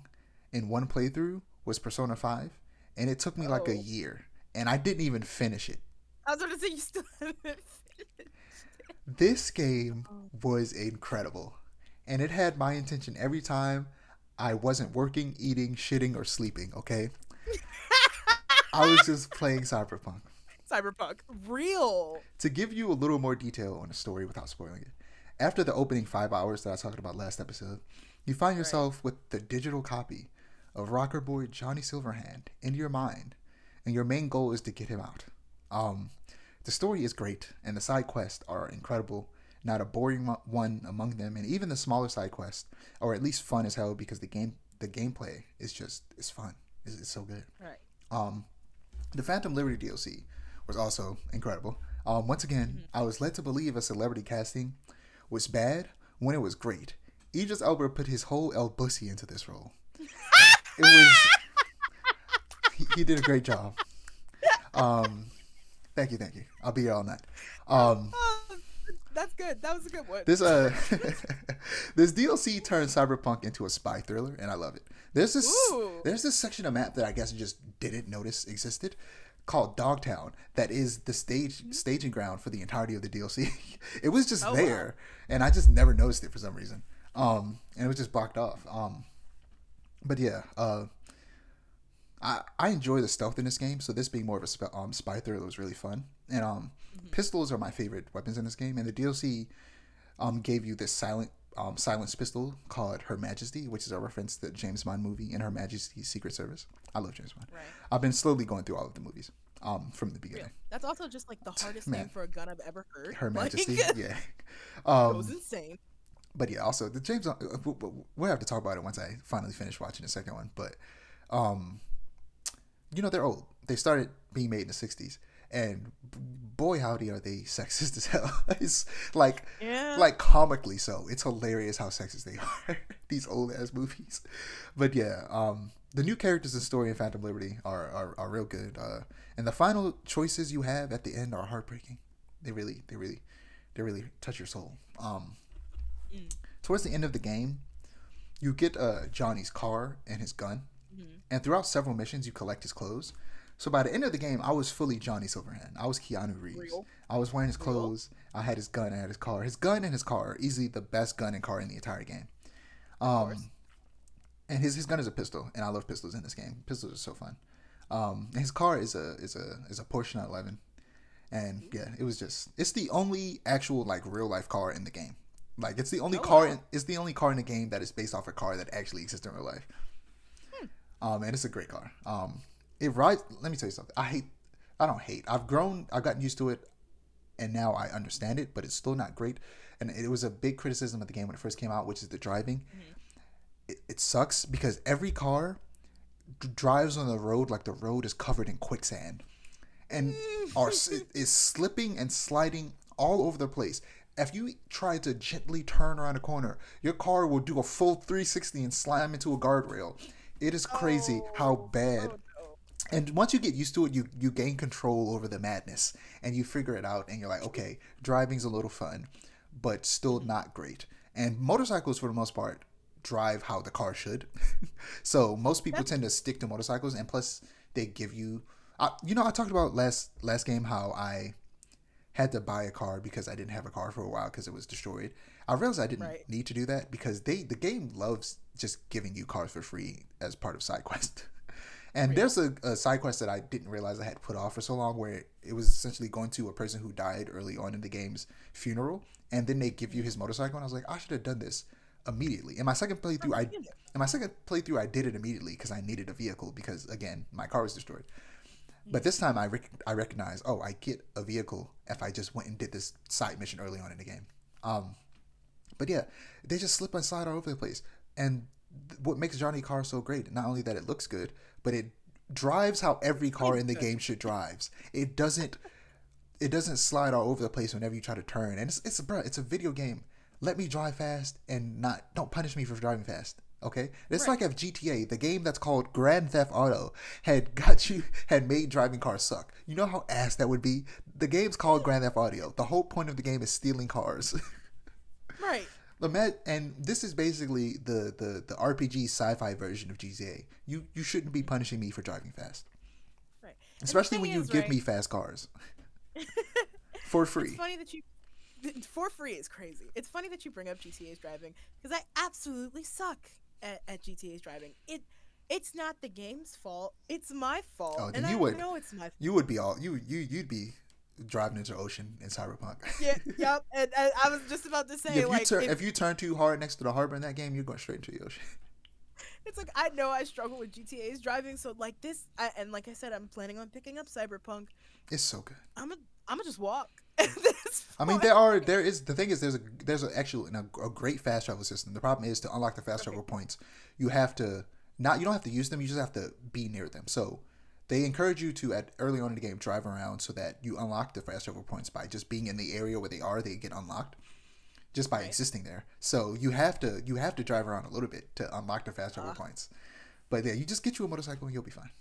in one playthrough was Persona 5, and it took me like a year, and I didn't even finish it. I was going to say you still haven't finished. This game was incredible, and it had my attention every time I wasn't working, eating, shitting, or sleeping, okay? I was just playing Cyberpunk. Real. To give you a little more detail on the story without spoiling it, after the opening 5 hours that I talked about last episode, you find yourself with the digital copy of Rocker Boy Johnny Silverhand in your mind, and your main goal is to get him out. The story is great, and the side quests are incredible. Not a boring one among them, and even the smaller side quests are at least fun as hell, because the gameplay is fun. It's so good. Right. The Phantom Liberty DLC was also incredible. Once again, I was led to believe a celebrity casting was bad when it was great. Idris Elba put his whole El Bussy into this role. He did a great job. Thank you. I'll be here all night. That's good. That was a good one. This DLC turns Cyberpunk into a spy thriller, and I love it. There's this section of map that I guess I just didn't notice existed, called Dogtown, that is the staging ground for the entirety of the DLC. It was just there, and I just never noticed it for some reason. And it was just blocked off. But yeah, I enjoy the stealth in this game, so this being more of a spy thriller was really fun. And pistols are my favorite weapons in this game, and the DLC gave you this silenced pistol called Her Majesty, which is a reference to the James Bond movie and Her Majesty's Secret Service. I love James Bond. Right. I've been slowly going through all of the movies from the beginning. That's also just like the hardest name for a gun I've ever heard. Her Majesty, yeah. It was insane. But yeah, also the James Bond, we'll have to talk about it once I finally finish watching the second one. But they're old. They started being made in the 60s. And boy, howdy, are they sexist as hell. It's like comically so. It's hilarious how sexist they are, these old-ass movies. But yeah, the new characters and story in Phantom Liberty are real good. And the final choices you have at the end are heartbreaking. They really touch your soul. Towards the end of the game, you get Johnny's car and his gun. And throughout several missions, you collect his clothes. So by the end of the game, I was fully Johnny Silverhand. I was Keanu Reeves. Real? I was wearing his clothes. I had his gun. I had his car. His gun and his car are easily the best gun and car in the entire game. And his gun is a pistol, and I love pistols in this game. Pistols are so fun. And his car is a Porsche 911, and yeah, it's the only actual like real life car in the game. Like it's the only it's the only car in the game that is based off a car that actually exists in real life. And it's a great car. It rides. Let me tell you something. I don't hate. I've gotten used to it, and now I understand it. But it's still not great. And it was a big criticism of the game when it first came out, which is the driving. It sucks because every car drives on the road like the road is covered in quicksand, and is slipping and sliding all over the place. if you try to gently turn around a corner, your car will do a full 360 and slam into a guardrail. It is crazy how bad. Oh no. And once you get used to it, you gain control over the madness, and you figure it out, and you're like, okay, driving's a little fun, but still not great. And motorcycles, for the most part, drive how the car should. So most people tend to stick to motorcycles, and plus they give you, I talked about last game how I had to buy a car because I didn't have a car for a while because it was destroyed. I realized I didn't need to do that because the game loves just giving you cars for free as part of side quest. And there's a side quest that I didn't realize I had put off for so long where it was essentially going to a person who died early on in the game's funeral, and then they give you his motorcycle, and I was like, I should have done this immediately. In my second playthrough, I did it immediately because I needed a vehicle because, again, my car was destroyed. But this time I recognize, I get a vehicle if I just went and did this side mission early on in the game. But yeah, they just slip and slide all over the place. And what makes Johnny Car so great, not only that it looks good, but it drives how every car in the game should drive. It doesn't slide all over the place whenever you try to turn. And it's a video game. Let me drive fast and don't punish me for driving fast. Okay? It's like if GTA, the game that's called Grand Theft Auto, had made driving cars suck. You know how ass that would be? The game's called Grand Theft Auto. The whole point of the game is stealing cars. Right. And this is basically the RPG sci-fi version of GTA. You shouldn't be punishing me for driving fast. Right. Especially when you give me fast cars. For free. It's funny that you... For free is crazy. It's funny that you bring up GTA's driving because I absolutely suck at GTA's driving. It's not the game's fault. It's my fault. Oh, then and you I would know it's my fault. You would be you'd be driving into the ocean in Cyberpunk. Yeah, yep. And I was just about to say, if you turn too hard next to the harbor in that game, you're going straight into the ocean. It's like I know I struggle with GTA's driving, so like this, and like I said, I'm planning on picking up Cyberpunk. It's so good. I'm gonna just walk. I mean, there's actually a great fast travel system. The problem is to unlock the fast travel points, you don't have to use them. You just have to be near them. So they encourage you to early on in the game drive around so that you unlock the fast travel points by just being in the area where they get unlocked, just by existing there. So you have to drive around a little bit to unlock the fast travel points. But yeah, you just get you a motorcycle and you'll be fine.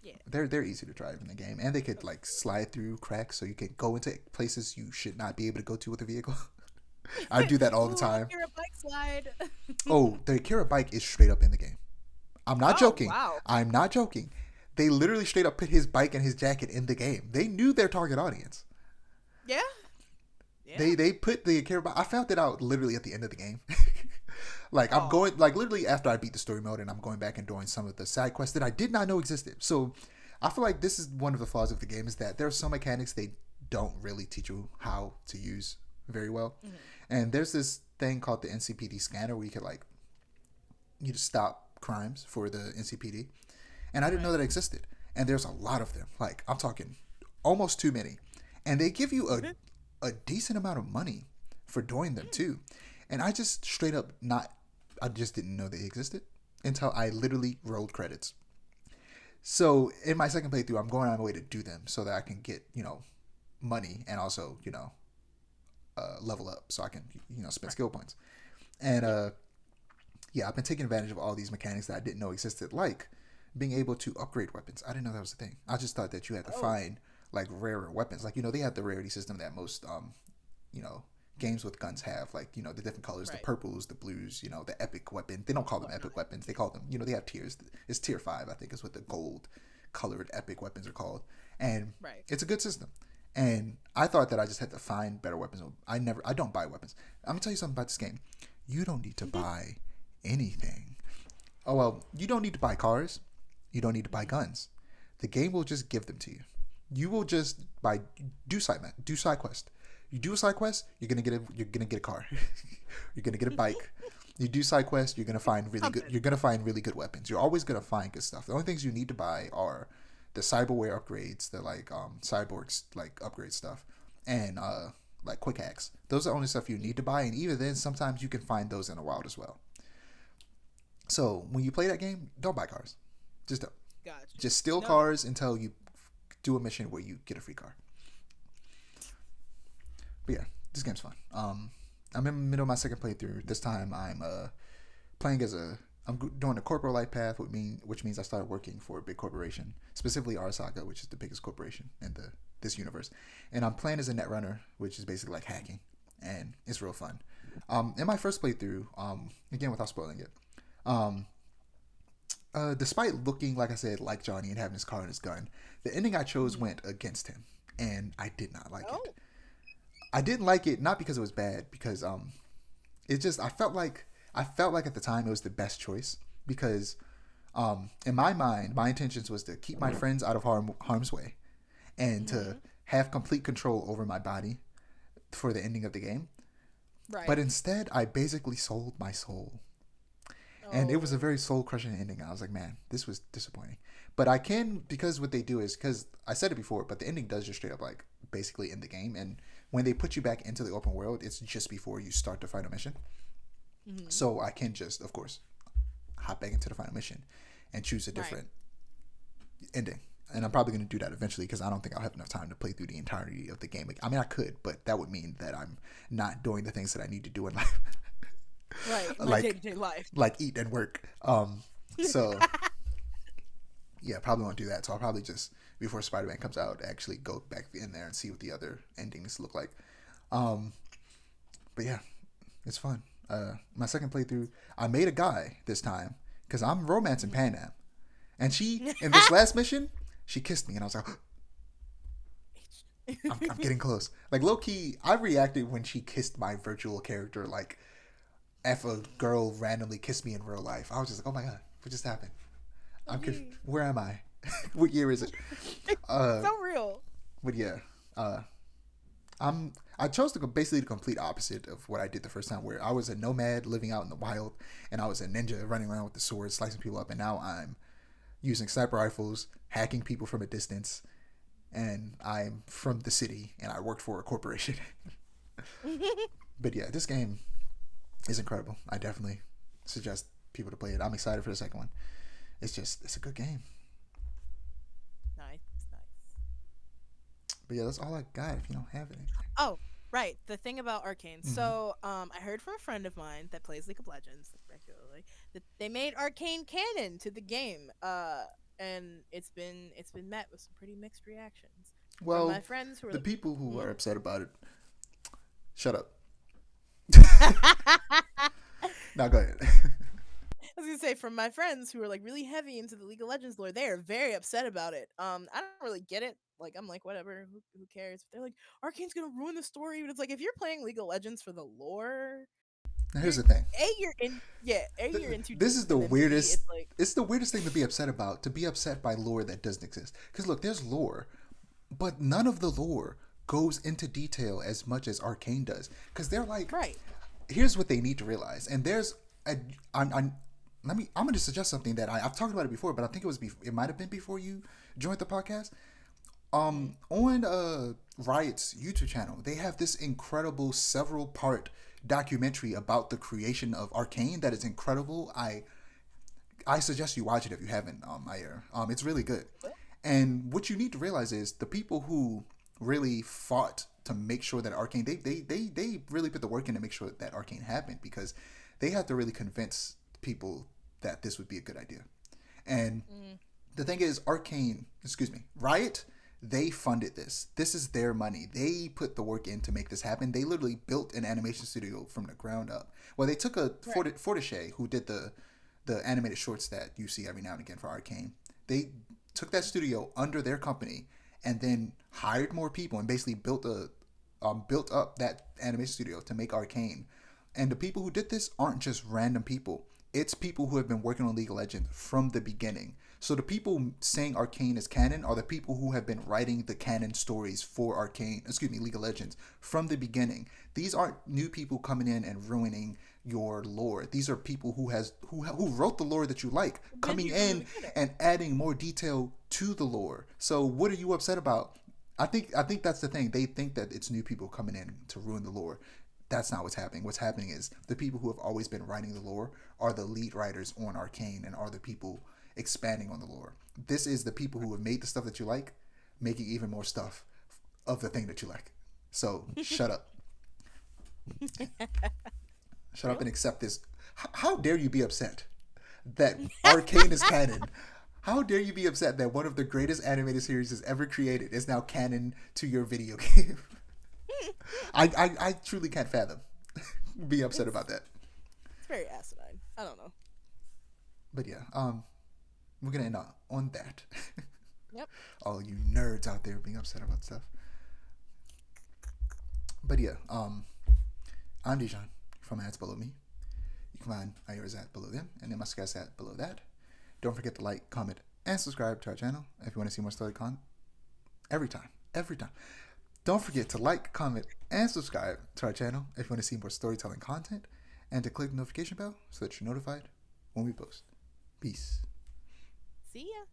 Yeah. They're easy to drive in the game, and they could slide through cracks, so you can go into places you should not be able to go to with a vehicle. I do that all the time. You're a bike slide. The Akira bike is straight up in the game. I'm not joking. Wow. I'm not joking. They literally straight up put his bike and his jacket in the game. They knew their target audience. Yeah. They put the Akira bike. I found it out literally at the end of the game. I'm going literally after I beat the story mode, and I'm going back and doing some of the side quests that I did not know existed. So I feel like this is one of the flaws of the game, is that there are some mechanics they don't really teach you how to use very well. Mm-hmm. And there's this thing called the NCPD scanner where you could you just stop crimes for the NCPD, and I didn't know that existed. And there's a lot of them. I'm talking almost too many, and they give you a decent amount of money for doing them too. And I just straight up I just didn't know they existed until I literally rolled credits. So in my second playthrough, I'm going on my way to do them so that I can get, money and also, level up so I can, spend skill points. And I've been taking advantage of all these mechanics that I didn't know existed, like being able to upgrade weapons. I didn't know that was a thing. I just thought that you had to find rarer weapons. They have the rarity system that most games with guns have, the different colors, the purples, the blues, the epic weapon. They don't call them epic weapons. They call them, they have tiers. It's tier 5, I think, is what the gold colored epic weapons are called. And it's a good system. And I thought that I just had to find better weapons. I don't buy weapons. I'm going to tell you something about this game. You don't need to buy anything. Oh, well, you don't need to buy cars. You don't need to buy guns. The game will just give them to you. You will just do side quest. You do a side quest, you're gonna get a car. You're gonna get a bike. You do side quests, you're gonna find really good weapons. You're always gonna find good stuff. The only things you need to buy are the cyberware upgrades, the cyborgs upgrade stuff, and quick hacks. Those are the only stuff you need to buy, and even then, sometimes you can find those in the wild as well. So when you play that game, don't buy cars. Just don't. Gotcha. Just steal cars until you do a mission where you get a free car. But yeah, this game's fun. I'm in the middle of my second playthrough. This time I'm playing as doing the corporate life path, which means I started working for a big corporation, specifically Arcane, which is the biggest corporation in this universe. And I'm playing as a netrunner, which is basically like hacking, and it's real fun. In my first playthrough, again without spoiling it, despite looking like I said like Johnny and having his car and his gun, the ending I chose went against him, and I did not like it. I didn't like it not because it was bad, because it just I felt like at the time it was the best choice, because in my mind my intentions was to keep my friends out of harm's way and to have complete control over my body for the ending of the game. Right. But instead I basically sold my soul. And it was a very soul-crushing ending. I was like, man, this was disappointing. But I can, because what they do is, because I said it before, but the ending does just straight up like basically end the game. And when they put you back into the open world, it's just before you start the final mission. Mm-hmm. So I can just, of course, hop back into the final mission and choose a different ending. And I'm probably going to do that eventually, because I don't think I'll have enough time to play through the entirety of the game. I mean, I could, but that would mean that I'm not doing the things that I need to do in life. Right, like day-to-day life. Like eat and work. So, yeah, probably won't do that. So I'll probably just, before Spider-Man comes out, actually go back in there and see what the other endings look like. But yeah, it's fun. My second playthrough, I made a guy this time, because I'm romancing Panam. And she, in this last mission, she kissed me, and I was like, I'm getting close. Like, low-key, I reacted when she kissed my virtual character, like, if a girl randomly kissed me in real life. I was just like, oh my god, what just happened? Where am I? What year is it? So real. But yeah, I chose to go basically the complete opposite of what I did the first time, where I was a nomad living out in the wild, and I was a ninja running around with the sword, slicing people up, and now I'm using sniper rifles, hacking people from a distance, and I'm from the city, and I work for a corporation. But yeah, this game is incredible. I definitely suggest people to play it. I'm excited for the second one. It's a good game. Nice. But yeah, that's all I got if you don't have anything. Oh, right. The thing about Arcane. Mm-hmm. So, I heard from a friend of mine that plays League of Legends regularly that they made Arcane canon to the game. And it's been met with some pretty mixed reactions. Well, my friends who are the people who are upset about it, shut up. Now go ahead. I was gonna say, from my friends who are like really heavy into the League of Legends lore, they are very upset about it. I don't really get it. Like, I'm like, whatever, who cares? They're like, Arcane's gonna ruin the story. But it's like, if you're playing League of Legends for the lore, now here's the thing. You're into. This is the weirdest. It's the weirdest thing to be upset about. To be upset by lore that doesn't exist. Because look, there's lore, but none of the lore goes into detail as much as Arcane does. Because they're like, right. Here's what they need to realize, and I'm going to suggest something that I've talked about it before, but I think it might have been before you joined the podcast. On Riot's YouTube channel, they have this incredible several part documentary about the creation of Arcane that is incredible. I suggest you watch it if you haven't, Aiara. It's really good. And what you need to realize is the people who really fought to make sure that Arcane, they really put the work in to make sure that Arcane happened, because they had to really convince people that this would be a good idea. And the thing is, Riot, they funded this. This is their money. They put the work in to make this happen. They literally built an animation studio from the ground up. Well, they took Fortiche, who did the animated shorts that you see every now and again for Arcane. They took that studio under their company and then hired more people and basically built up that animation studio to make Arcane. And the people who did this aren't just random people. It's people who have been working on League of Legends from the beginning. So the people saying Arcane is canon are the people who have been writing the canon stories for League of Legends from the beginning. These aren't new people coming in and ruining your lore. These are people who wrote the lore that you like, coming in and adding more detail to the lore. So what are you upset about? I think that's the thing. They think that it's new people coming in to ruin the lore. That's not what's happening. What's happening is the people who have always been writing the lore are the lead writers on Arcane and are the people expanding on the lore. This is the people who have made the stuff that you like, making even more stuff of the thing that you like. So shut up. Shut up and accept this. How dare you be upset that Arcane is canon? How dare you be upset that one of the greatest animated series ever created is now canon to your video game? I truly can't fathom being upset about that. It's very asinine. I don't know. But yeah, we're gonna end on that. Yep. All you nerds out there being upset about stuff. But yeah, I'm Dijon from ads below me. You can find Aiara's at below them, and then my Sky's at below that. Don't forget to like, comment, and subscribe to our channel if you want to see more story content. Every time. Don't forget to like, comment, and subscribe to our channel if you want to see more storytelling content, and to click the notification bell so that you're notified when we post. Peace. See ya.